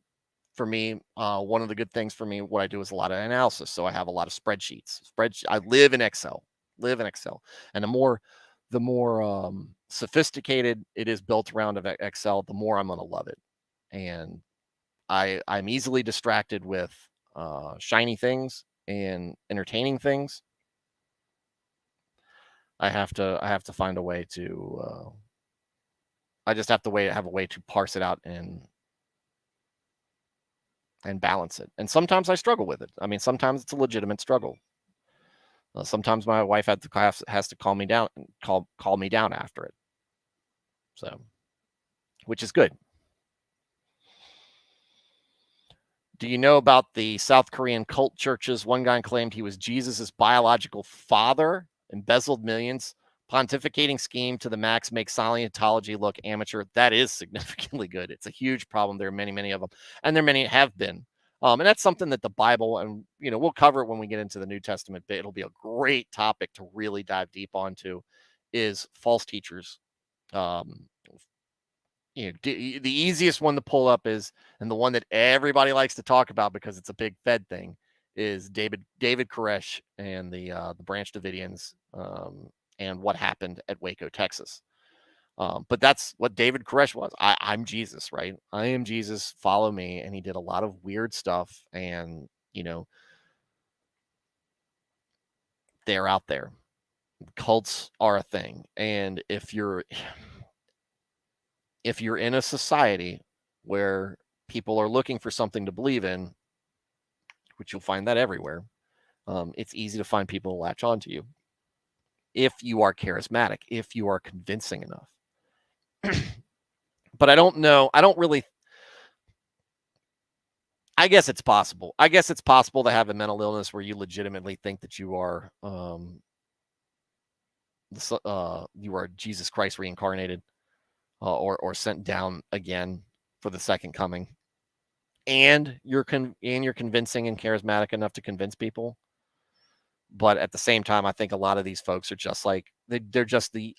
for me, one of the good things for me, what I do is a lot of analysis. So I have a lot of spreadsheets. I live in Excel. And the more sophisticated it is built around of Excel, the more I'm going to love it. And I'm easily distracted with shiny things and entertaining things. I have to find a way to. I just have a way to parse it out and balance it. And sometimes I struggle with it. I mean, sometimes it's a legitimate struggle. Sometimes my wife has to call me down call me down after it. So, which is good. Do you know about the South Korean cult churches? One guy claimed he was Jesus's biological father, embezzled millions, pontificating scheme to the max, makes Scientology look amateur. That is significantly good. It's a huge problem. There are many, many of them, and there many have been. And that's something that the Bible, and we'll cover it when we get into the New Testament. But it'll be a great topic to really dive deep onto, is false teachers. Um, the easiest one to pull up is, and the one that everybody likes to talk about because it's a big Fed thing, is David Koresh and the Branch Davidians, and what happened at Waco, Texas. But that's what David Koresh was. I'm Jesus, right? I am Jesus. Follow me. And he did a lot of weird stuff, and they're out there. Cults are a thing, and if you're in a society where people are looking for something to believe in, which you'll find that everywhere, it's easy to find people to latch onto you if you are charismatic, if you are convincing enough. But I don't know. I don't really. I guess it's possible. I guess it's possible to have a mental illness where you legitimately think that you are Jesus Christ reincarnated, or sent down again for the second coming, and you're convincing and charismatic enough to convince people. But at the same time, I think a lot of these folks are just like they're just a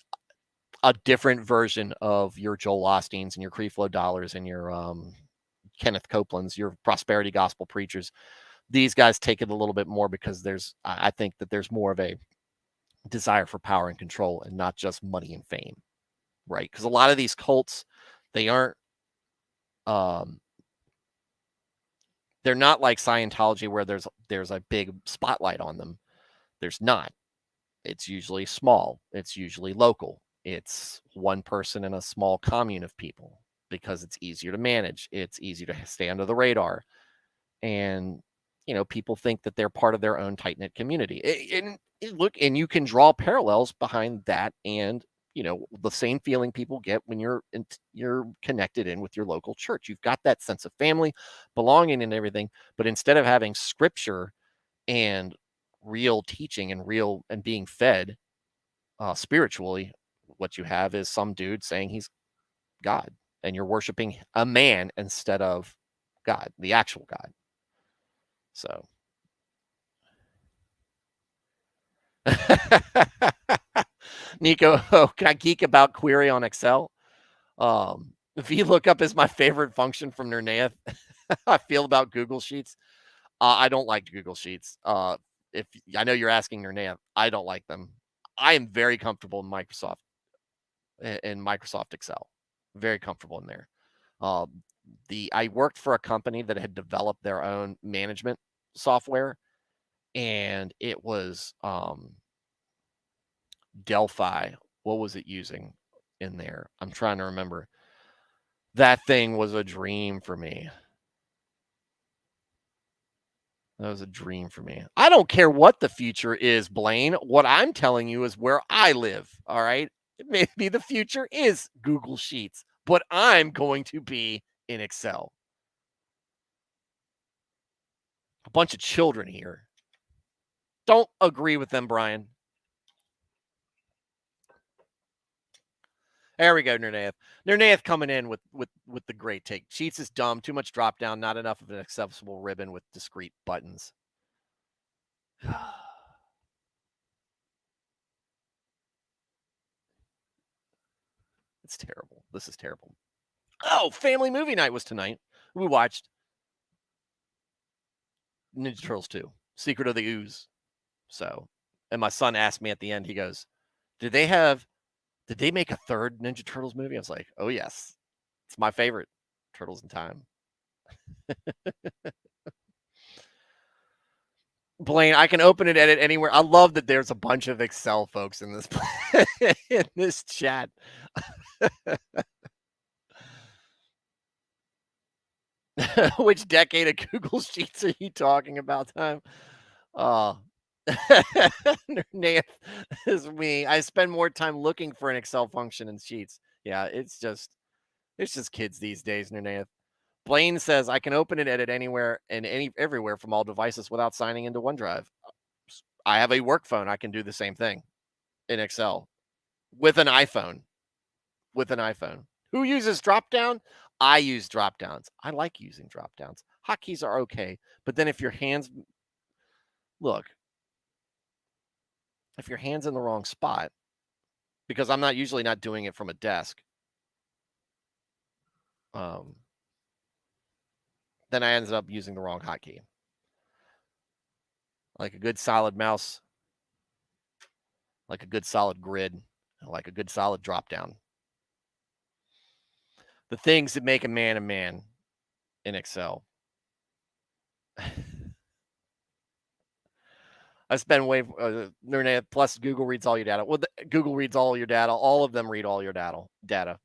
different version of your Joel Osteens and your Creflo Dollars and your Kenneth Copelands, your prosperity gospel preachers. These guys take it a little bit more because I think that there's more of a desire for power and control, and not just money and fame, right? Because a lot of these cults, they aren't they're not like Scientology where there's a big spotlight on them. There's not. It's usually small. It's usually local. It's one person in a small commune of people because it's easier to manage. It's easier to stay under the radar. And, people think that they're part of their own tight-knit community. And look, and you can draw parallels behind that and the same feeling people get when you're connected in with your local church. You've got that sense of family, belonging, and everything. But instead of having scripture and real teaching and being fed spiritually, what you have is some dude saying he's God, and you're worshiping a man instead of God, the actual God. So Nico, can I geek about query on Excel? VLOOKUP is my favorite function from Nernaeth. I feel about Google Sheets. I don't like Google Sheets. If I know you're asking Nernaeth, I don't like them. I am very comfortable in Microsoft Excel. Very comfortable in there. I worked for a company that had developed their own management software, and it was Delphi. What was it using in there? I'm trying to remember. That thing was a dream for me. That was a dream for me. I don't care what the future is, Blaine. What I'm telling you is where I live. All right. Maybe the future is Google Sheets, but I'm going to be in Excel. A bunch of children here. Don't agree with them, Brian. There we go, Nernaeth. Nernaeth coming in with the great take. Sheets is dumb, too much drop down, not enough of an accessible ribbon with discrete buttons. It's terrible. This is terrible. Oh, family movie night was tonight. We watched Ninja Turtles 2, Secret of the Ooze. So, and my son asked me at the end, he goes, did they make a third Ninja Turtles movie? I was like, oh, yes. It's my favorite. Turtles in Time. Blaine, I can open and edit anywhere. I love that there's a bunch of Excel folks in this in this chat. Which decade of Google Sheets are you talking about, time? Oh, Nate is me. I spend more time looking for an Excel function in Sheets. Yeah, it's just kids these days, Nernaeth. Blaine says I can open and edit anywhere and everywhere from all devices without signing into OneDrive. I have a work phone. I can do the same thing in Excel with an iPhone. With an iPhone. Who uses drop down? I use drop downs. I like using drop downs. Hotkeys are okay, but then if your hands in the wrong spot, because I'm not usually not doing it from a desk, then I ended up using the wrong hotkey. Like a good solid mouse, like a good solid grid, like a good solid drop down. The things that make a man in Excel. I spend way plus Google reads all your data. Well, Google reads all your data. All of them read all your data.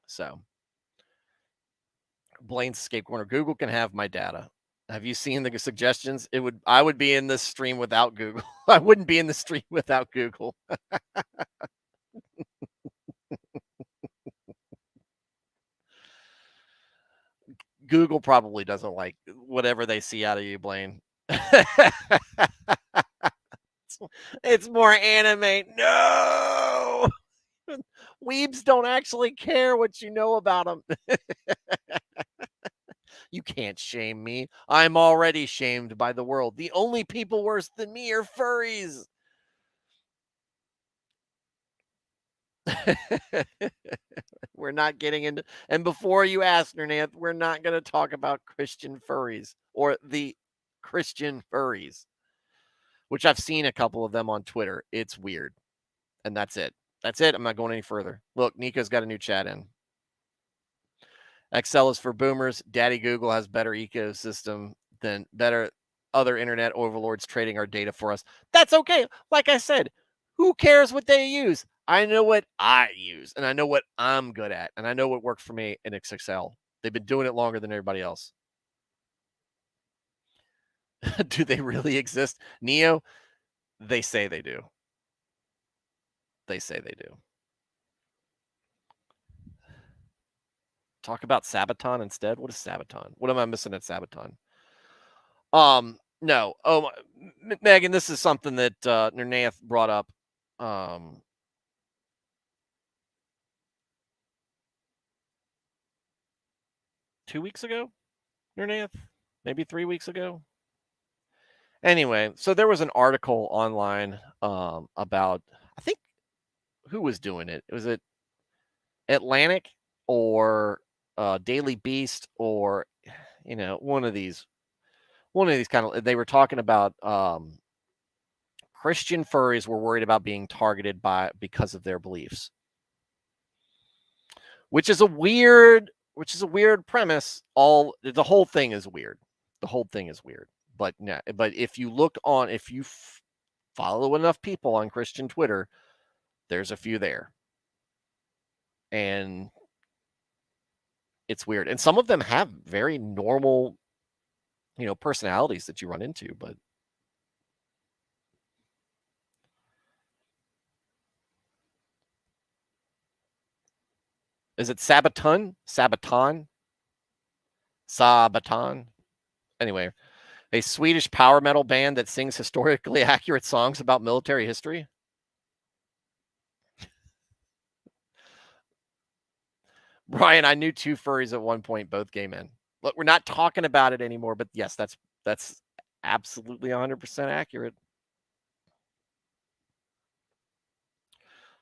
So, Blaine's escape corner. Google can have my data. Have you seen the suggestions? I would be in this stream without Google. I wouldn't be in the stream without Google. Google probably doesn't like whatever they see out of you, Blaine. It's more anime. No! Weebs don't actually care what you know about them. You can't shame me. I'm already shamed by the world. The only people worse than me are furries. We're not getting into, and before you ask, Nernath, we're not going to talk about Christian furries or the Christian furries, which I've seen a couple of them on Twitter. It's weird. And that's it. That's it. I'm not going any further. Look, Nico's got a new chat in. Excel is for boomers. Daddy Google has better ecosystem than better other internet overlords trading our data for us. That's okay. Like I said, who cares what they use? I know what I use, and I know what I'm good at, and I know what works for me in Excel. They've been doing it longer than everybody else. Do they really exist? Neo, they say they do. They say they do. Talk about Sabaton instead. What is Sabaton? What am I missing at Sabaton? No. Oh, Megan, this is something that Nernath brought up. 2 weeks ago, Nernath, maybe 3 weeks ago. Anyway, so there was an article online about, I think, who was doing it. Was it Atlantic or Daily Beast, or one of these kind of, they were talking about Christian furries were worried about being targeted because of their beliefs, which is a weird premise. The whole thing is weird. But if you follow enough people on Christian Twitter, there's a few there, and it's weird. And some of them have very normal, personalities that you run into, but is it Sabaton? Anyway, a Swedish power metal band that sings historically accurate songs about military history. Brian, I knew two furries at one point, both gay men. Look, we're not talking about it anymore, but yes, that's absolutely 100% accurate.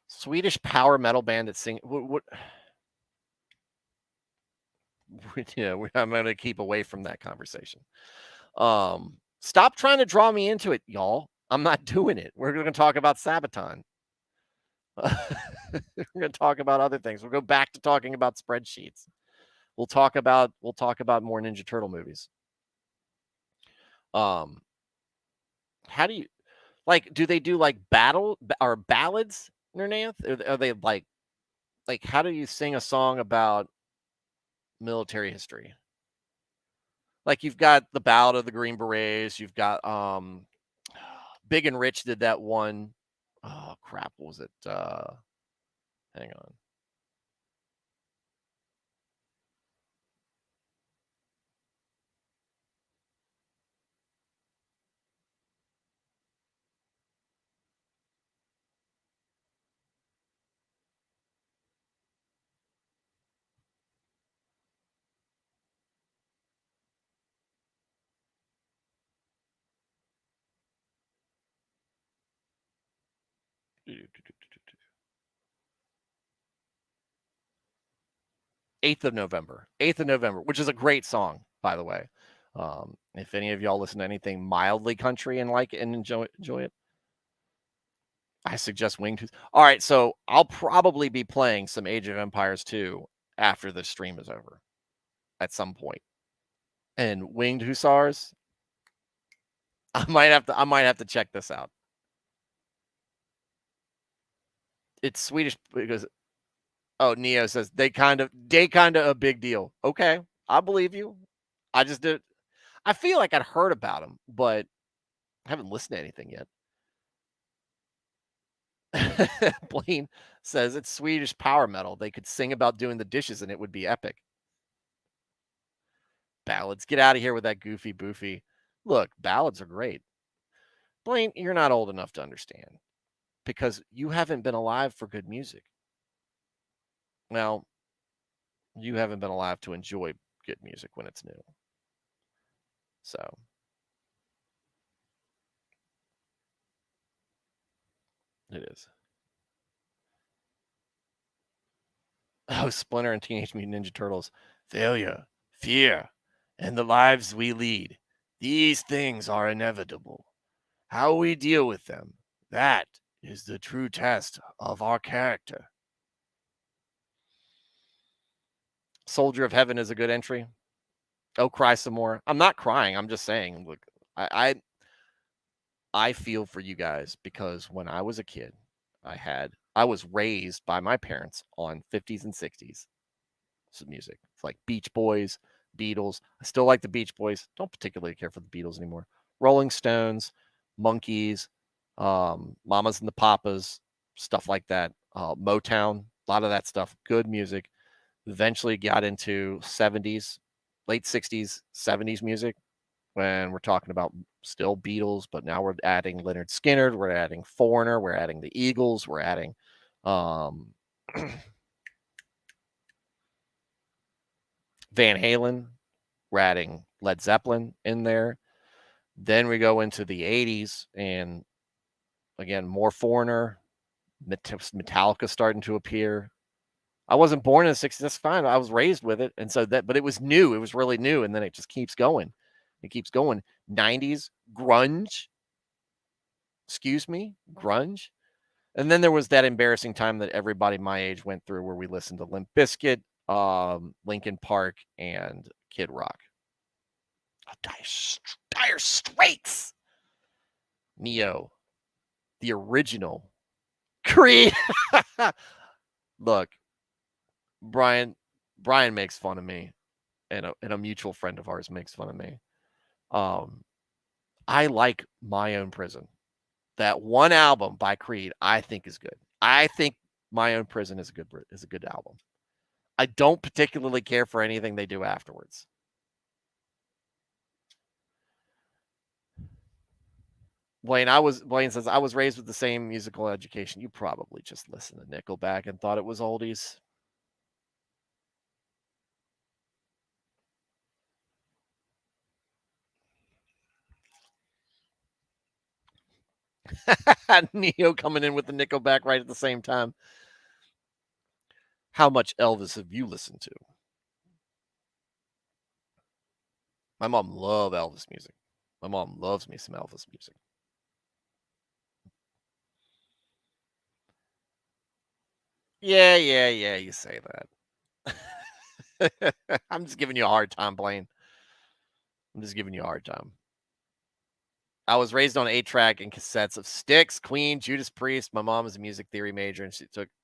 Swedish power metal band that sing what I'm going to keep away from that conversation. Stop trying to draw me into it, y'all. I'm not doing it. We're going to talk about Sabaton. We're going to talk about other things. We'll go back to talking about spreadsheets. We'll talk about more Ninja Turtle movies. How do you do they do like battle or ballads, Nernath? Are they like how do you sing a song about military history? Like, you've got the Ballad of the Green Berets, you've got Big and Rich did that one. Oh crap, what was it? Hang on. Eighth of November, which is a great song, by the way. If any of y'all listen to anything mildly country and like it and enjoy it, I suggest Winged. All right, so I'll probably be playing some Age of Empires 2 after the stream is over at some point. And Winged Hussars, I might have to check this out. It's Swedish because Neo says they kind of a big deal. Okay, I believe you. I just did. I feel like I'd heard about them, but I haven't listened to anything yet. Blaine says it's Swedish power metal. They could sing about doing the dishes and it would be epic. Ballads. Get out of here with that goofy boofy. Look, ballads are great. Blaine, you're not old enough to understand because you haven't been alive for good music. Well, you haven't been alive to enjoy good music when it's new. So it is. Oh, Splinter and Teenage Mutant Ninja Turtles. Failure, fear, and the lives we lead. These things are inevitable. How we deal with them, that is the true test of our character. Soldier of Heaven is a good entry. Oh, cry some more. I'm not crying. I'm just saying, look, I feel for you guys because when I was a kid, I was raised by my parents on 50s and 60s music. It's like Beach Boys, Beatles. I still like the Beach Boys. Don't particularly care for the Beatles anymore. Rolling Stones, Monkees, Mamas and the Papas, stuff like that. Motown, a lot of that stuff. Good music. Eventually got into 70s, late 60s, 70s music when we're talking about still Beatles, but now we're adding Leonard Skinner, we're adding Foreigner, we're adding the Eagles, we're adding um, Van Halen, we're adding Led Zeppelin in there. Then we go into the 80s and again, more Foreigner, Metallica starting to appear. I wasn't born in the 60s. That's fine. I was raised with it. And so that, but it was new. It was really new. And then it just keeps going. It keeps going. 90s, grunge. Excuse me, grunge. And then there was that embarrassing time that everybody my age went through where we listened to Limp Bizkit, Linkin Park, and Kid Rock. Oh, Dire Straits. Neo, the original. Creed. Look, Brian makes fun of me, and a mutual friend of ours makes fun of me. I like My Own Prison. That one album by Creed, I think is good. I think My Own Prison is a good album. I don't particularly care for anything they do afterwards. Blaine says I was raised with the same musical education. You probably just listened to Nickelback and thought it was oldies. Neo coming in with the Nickelback right at the same time. How much Elvis have you listened to? My mom loved Elvis music. My mom loves me some Elvis music. Yeah, you say that. I'm just giving you a hard time, Blaine. I'm just giving you a hard time. I was raised on 8-track and cassettes of Styx, Queen, Judas Priest. My mom is a music theory major,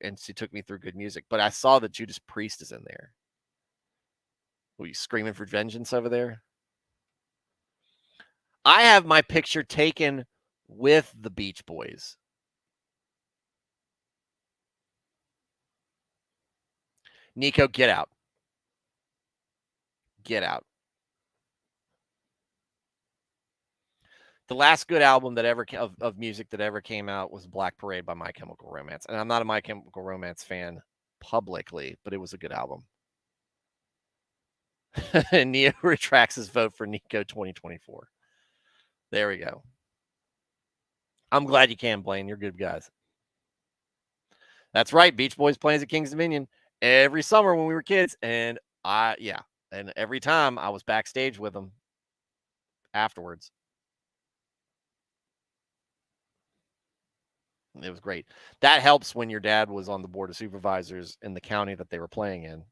and she took me through good music. But I saw that Judas Priest is in there. Were you screaming for vengeance over there? I have my picture taken with the Beach Boys. Nico, get out. Get out. The last good album that ever of music that ever came out was Black Parade by My Chemical Romance. And I'm not a My Chemical Romance fan publicly, but it was a good album. And Neo retracts his vote for Nico 2024. There we go. I'm glad you can, Blaine. You're good guys. That's right. Beach Boys plays at King's Dominion every summer when we were kids. And and every time I was backstage with them afterwards. It was great. That helps when your dad was on the board of supervisors in the county that they were playing in.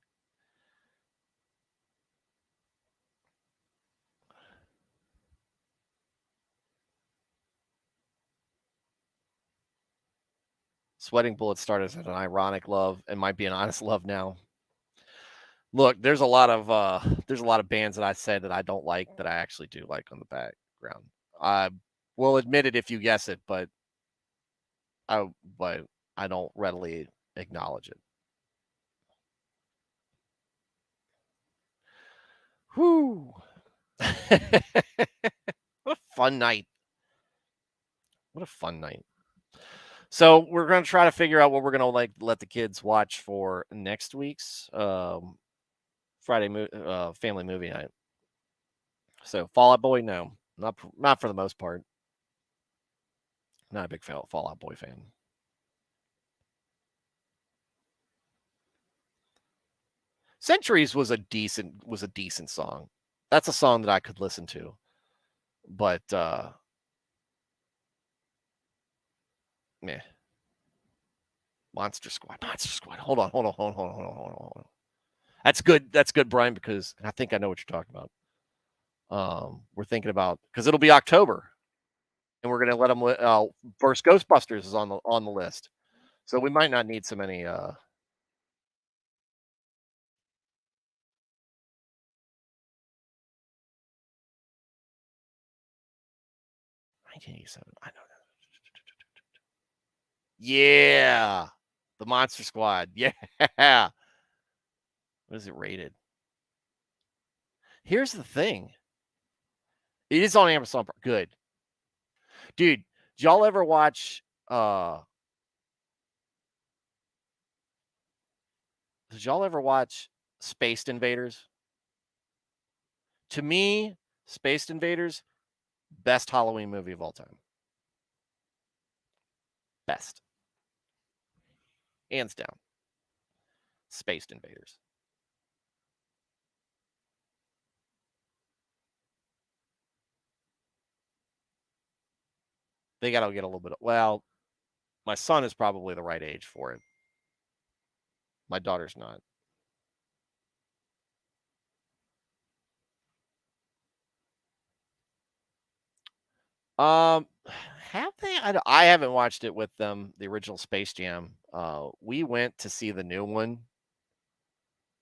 Sweating Bullets started as an ironic love and might be an honest love now. Look, there's a lot of bands that I said that I don't like that I actually do like on the background. I will admit it if you guess it, I but I don't readily acknowledge it. Whew. What a fun night. What a fun night. So we're gonna try to figure out what we're gonna let the kids watch for next week's family movie night. So Fall Out Boy, no, not for the most part. Not a big Fall Out Boy fan. Centuries was a decent song. That's a song that I could listen to. But meh. Monster Squad. Hold on. That's good. That's good, Brian, because I think I know what you're talking about. We're thinking about because it'll be October, and we're gonna let them. First Ghostbusters is on the list, so we might not need so many. 1987. I know that. Yeah, the Monster Squad. Yeah, What is it rated? Here's the thing. It is on Amazon. Good. Dude, did y'all ever watch did y'all ever watch Spaced Invaders? To me, Spaced Invaders, best Halloween movie of all time. Best. Hands down. Spaced Invaders. They gotta get a little bit of, well, my son is probably the right age for it. My daughter's not. Um, have they? I haven't watched it with them. The original Space Jam. We went to see the new one.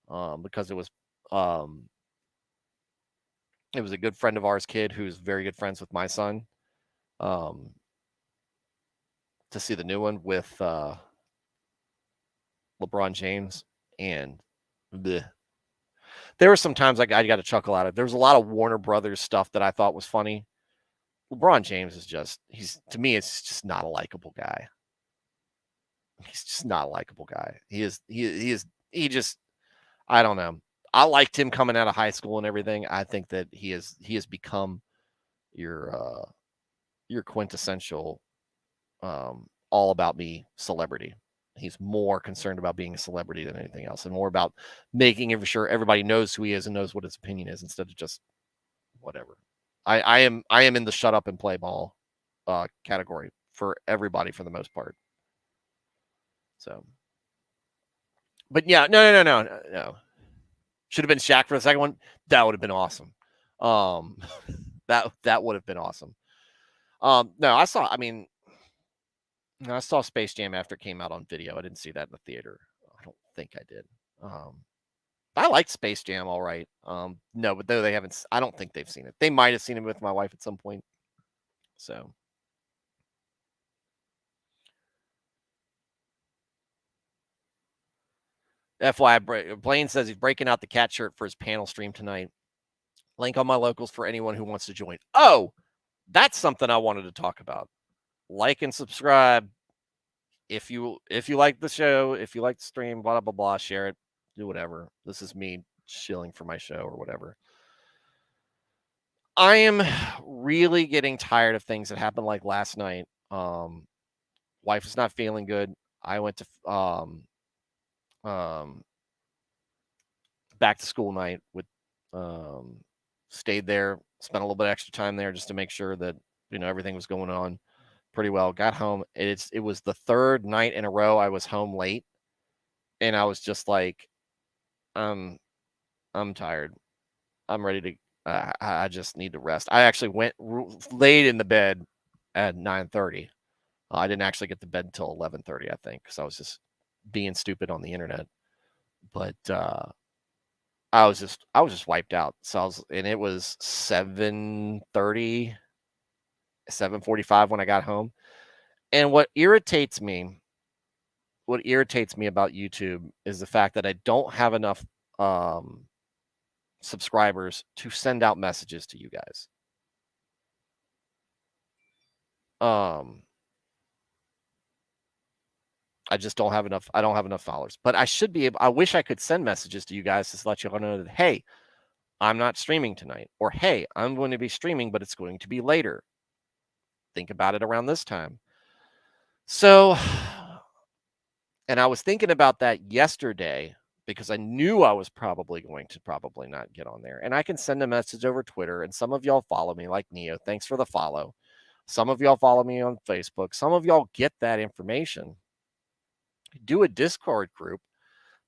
Because um, it was a good friend of ours, kid who's very good friends with my son. Um, to see the new one with LeBron James, and bleh. There were some times I got to chuckle at it. There was a lot of Warner Brothers stuff that I thought was funny. LeBron James is just, he's, to me, it's just not a likable guy. He's just not a likable guy. He just, I don't know. I liked him coming out of high school and everything. I think that he has become your quintessential all about me celebrity. He's more concerned about being a celebrity than anything else, and more about making sure everybody knows who he is and knows what his opinion is, instead of just whatever. I am in the shut up and play ball category for everybody for the most part. So, but yeah, no. Should have been Shaq for the second one. That would have been awesome. Um, that would have been awesome. No, I saw. I mean, I saw Space Jam after it came out on video. I didn't see that in the theater. I don't think I did. Um, I liked Space Jam all right. No, but though they haven't, I don't think they've seen it. They might have seen it with my wife at some point. So, FYI, Blaine says he's breaking out the cat shirt for his panel stream tonight. Link on my locals for anyone who wants to join. Oh, that's something I wanted to talk about. Like and subscribe if you like the show, if you like the stream, blah blah blah, share it, do whatever. This is me shilling for my show or whatever. I am really getting tired of things that happened like last night. Wife is not feeling good. I went to um back to school night with um stayed there, spent a little bit extra time there just to make sure that everything was going on pretty well. Got home. It was the third night in a row I was home late, and I was just like, um, I'm tired. I'm ready to. I just need to rest. I actually laid in the bed at 9:30. I didn't actually get to bed until 11:30, I think, because I was just being stupid on the internet. But I was just wiped out. And it was 7:30, 7:45 when I got home. And what irritates me about YouTube is the fact that I don't have enough um, subscribers to send out messages to you guys. Um, I just don't have enough. I don't have enough followers, but I should be able. I wish I could send messages to you guys to let you all know that, hey, I'm not streaming tonight, or hey, I'm going to be streaming, but it's going to be later. Think about it around this time. So, and I was thinking about that yesterday because I knew I was probably going to not get on there. And I can send a message over Twitter, and some of y'all follow me, like Neo. Thanks for the follow. Some of y'all follow me on Facebook. Some of y'all get that information. Do a Discord group.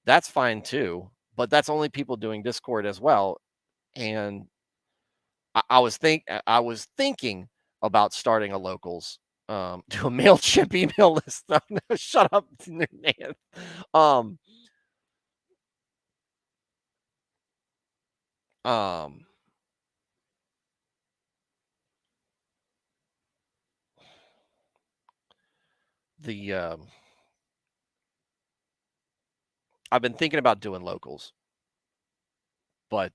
That's fine too, but that's only people doing Discord as well. And I was thinking about starting a locals to a MailChimp email list. No, shut up, Nan. Um, um, the I've been thinking about doing locals. But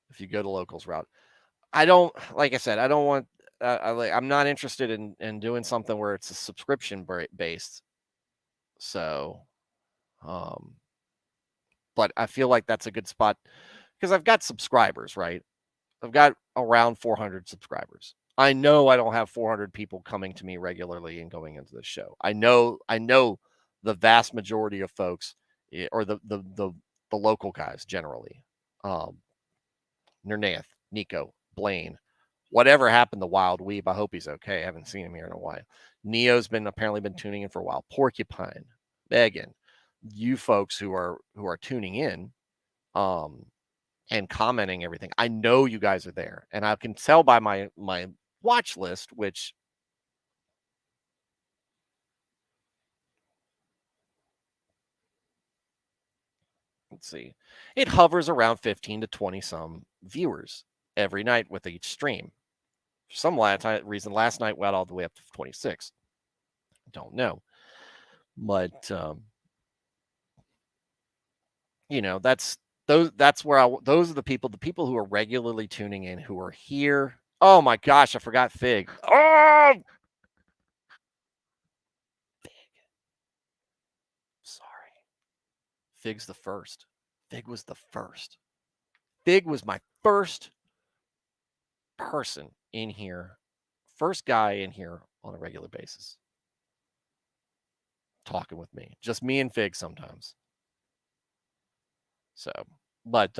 if you go to locals route, I don't like I said, I don't want I'm not interested in doing something where it's a subscription based. So, um but I feel like that's a good spot because I've got subscribers, right? I've got around 400 subscribers. I know I don't have 400 people coming to me regularly and going into the show. I know the vast majority of folks or the local guys generally. Um Nernath, Nico, Blaine, whatever happened to Wild Weeb. I hope he's okay. I haven't seen him here in a while. Neo's been apparently been tuning in for a while. Porcupine, Megan, you folks who are tuning in, um, and commenting everything. I know you guys are there, and I can tell by my watch list, which let's see, it hovers around 15 to 20 some viewers every night with each stream. For some reason, last night went all the way up to 26. Don't know, but that's those are the people who are regularly tuning in, who are here. Oh my gosh, I forgot Fig. Oh, sorry. Fig's the first. Fig was the first. Fig was my first person in here, first guy in here on a regular basis, talking with me. Just me and Fig sometimes. So, but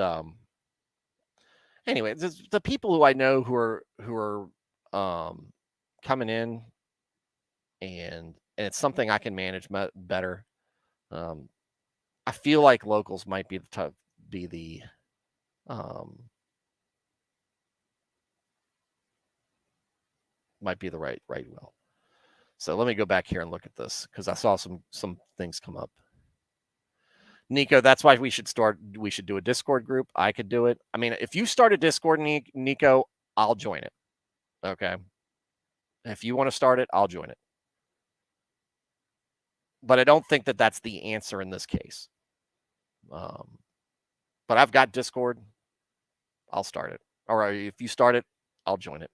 anyway, the people who I know who are coming in, and it's something I can manage better. Um, I feel like locals might be the um, might be the right well. So let me go back here and look at this because I saw some things come up. Nico, that's why we should do a Discord group. I could do it. I mean, if you start a Discord, Nico, I'll join it. Okay. If you want to start it, I'll join it. But I don't think that that's the answer in this case. But I've got Discord. I'll start it. Or if you start it, I'll join it.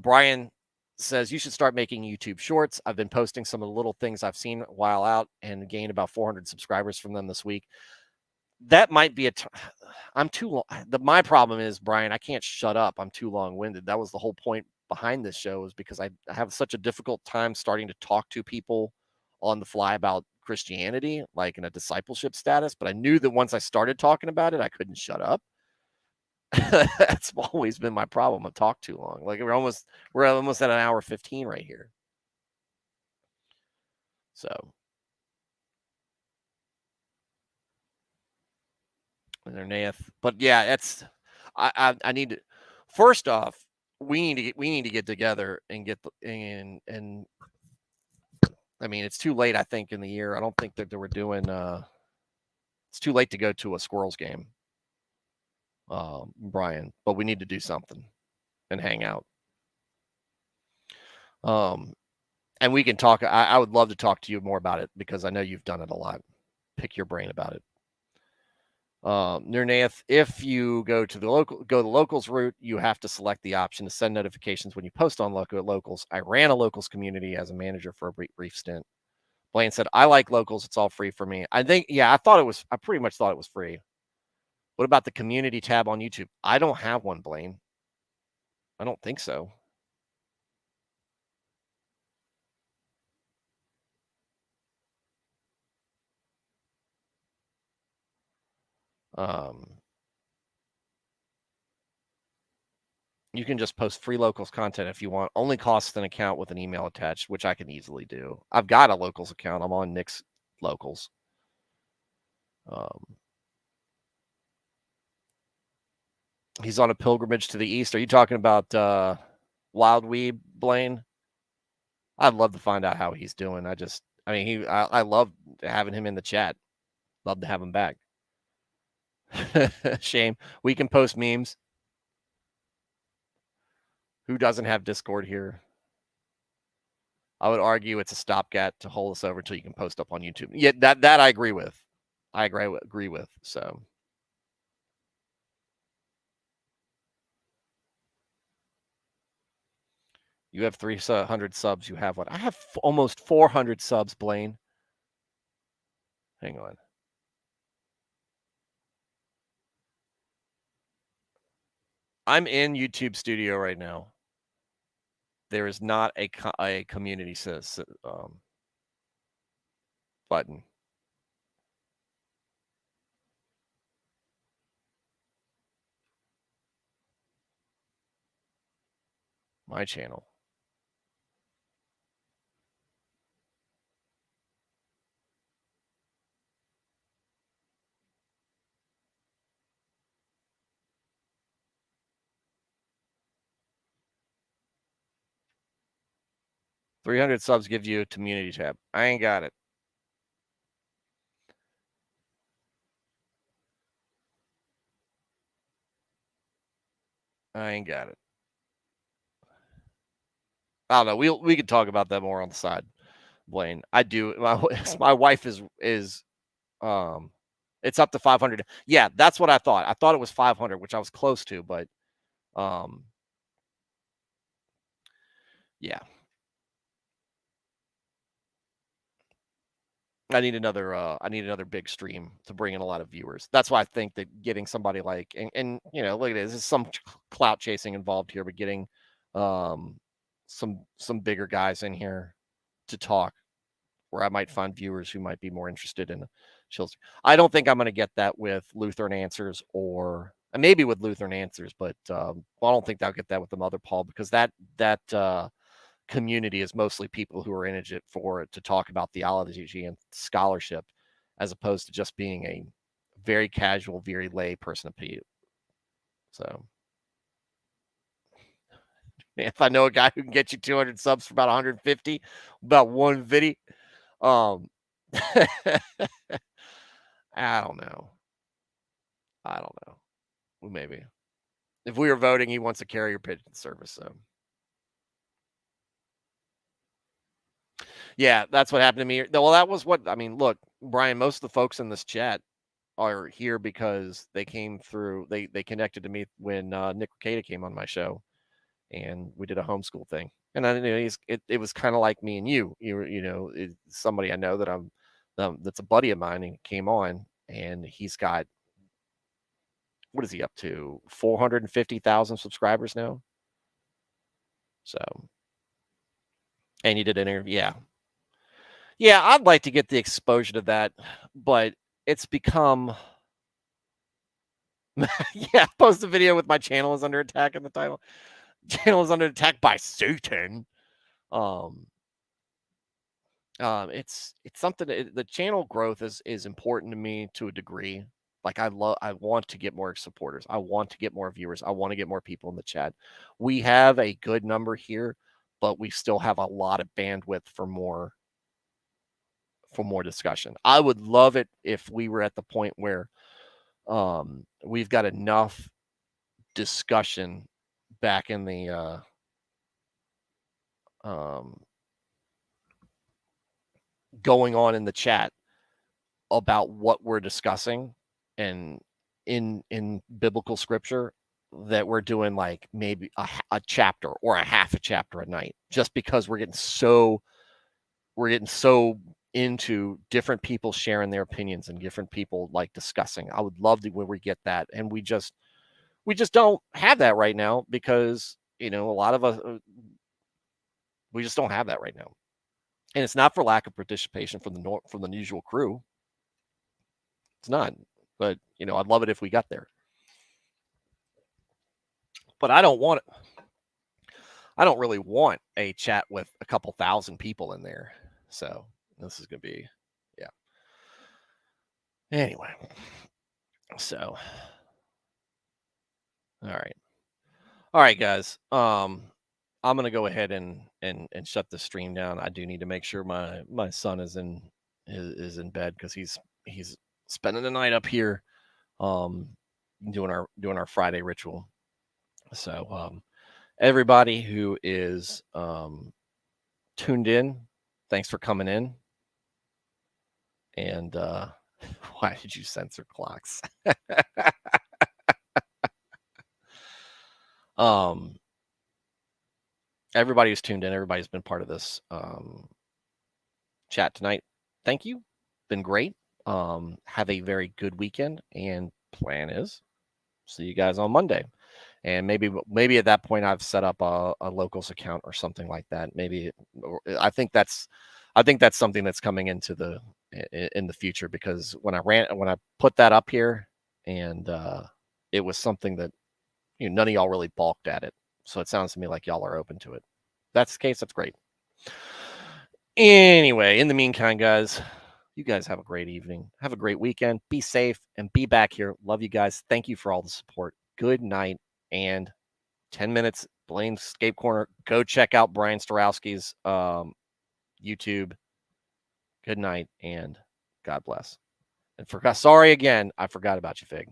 Brian says you should start making YouTube shorts. I've been posting some of the little things I've seen while out and gained about 400 subscribers from them this week. That might be I'm too long. My problem is, Brian, I can't shut up. I'm too long-winded. That was the whole point behind this show, is because I have such a difficult time starting to talk to people on the fly about Christianity, like in a discipleship status. But I knew that once I started talking about it, I couldn't shut up. That's always been my problem. I've talked too long. Like we're almost at an hour 15 right here. So but yeah, it's I need to, first off, we need to get together and get and I mean, it's too late, I think, in the year. I don't think that they were doing it's too late to go to a Squirrels game. Brian, but we need to do something and hang out. And we can talk. I would love to talk to you more about it because I know you've done it a lot. Pick your brain about it. Nirnath, if you go the locals route, you have to select the option to send notifications when you post on locals. I ran a locals community as a manager for a brief stint. Blaine said, I like locals. It's all free for me. I think, yeah, I pretty much thought it was free. What about the community tab on YouTube? I don't have one, Blaine. I don't think so. You can just post free locals content if you want. Only costs an account with an email attached, which I can easily do. I've got a locals account. I'm on Nick's locals. He's on a pilgrimage to the east. Are you talking about Wild Weeb, Blaine? I'd love to find out how he's doing. I love having him in the chat. Love to have him back. Shame. We can post memes. Who doesn't have Discord here? I would argue it's a stopgap to hold us over until you can post up on YouTube. Yeah, that I agree with. I agree with. So you have 300 subs. You have what? I have almost 400 subs, Blaine. Hang on. I'm in YouTube Studio right now. There is not a community button. My channel. $300 subs gives you a community tab. I ain't got it. I ain't got it. I don't know. We could talk about that more on the side, Blaine. I do. My wife is it's up to 500. Yeah, that's what I thought. I thought it was 500, which I was close to, but um yeah. I need another big stream to bring in a lot of viewers. That's why I think that getting somebody like and you know, look at this, there's some clout chasing involved here, but getting um some bigger guys in here to talk where I might find viewers who might be more interested in chills. I don't think I'm going to get that with Lutheran Answers or maybe with Lutheran Answers, but I don't think I'll get that with the Mother Paul because that community is mostly people who are in it for it to talk about theology and scholarship, as opposed to just being a very casual, very lay person opinion. So, if I know a guy who can get you 200 subs for about 150, about one video, um, I don't know. I don't know. Well, maybe if we were voting, he wants a carrier pigeon service. So, yeah, that's what happened to me. Well, that was what I mean. Look, Brian, most of the folks in this chat are here because they came through. They connected to me when Nick Ricada came on my show, and we did a homeschool thing. And I know it was kind of like me and you. You know, somebody I know that that's a buddy of mine and came on, and he's got what is he up to? 450,000 subscribers now. So, and you did an interview. Yeah. Yeah, I'd like to get the exposure to that, but it's become yeah, post a video with my channel is under attack in the title. Channel is under attack by Satan. Um it's something the channel growth is important to me to a degree. Like I want to get more supporters. I want to get more viewers. I want to get more people in the chat. We have a good number here, but we still have a lot of bandwidth for more discussion. I would love it if we were at the point where we've got enough discussion back in the um, going on in the chat about what we're discussing and in biblical scripture that we're doing like maybe a chapter or a half a chapter a night just because we're getting so into different people sharing their opinions and different people like discussing. I would love to when we get that, and we just don't have that right now because you know a lot of us we just don't have that right now, and it's not for lack of participation from the usual crew. It's not, but you know I'd love it if we got there. But I don't want it. I don't really want a chat with a couple thousand people in there. So this is gonna be, yeah. Anyway, so all right, guys. I'm gonna go ahead and shut the stream down. I do need to make sure my son is in bed because he's spending the night up here, um, doing our Friday ritual. So everybody who is tuned in. Thanks for coming in. And why did you censor clocks? Everybody who's tuned in, everybody's been part of this chat tonight. Thank you. Been great. Have a very good weekend, and plan is see you guys on Monday. And maybe at that point I've set up a locals account or something like that. Maybe I think that's something that's coming into in the future, because when I put that up here, and it was something that none of y'all really balked at it. So it sounds to me like y'all are open to it. If that's the case, that's great. Anyway, in the meantime, guys, you guys have a great evening. Have a great weekend. Be safe and be back here. Love you guys. Thank you for all the support. Good night. And 10 minutes, Blaine's Escape Corner. Go check out Brian Starowski's YouTube. Good night and God bless. And sorry again, I forgot about you, Fig.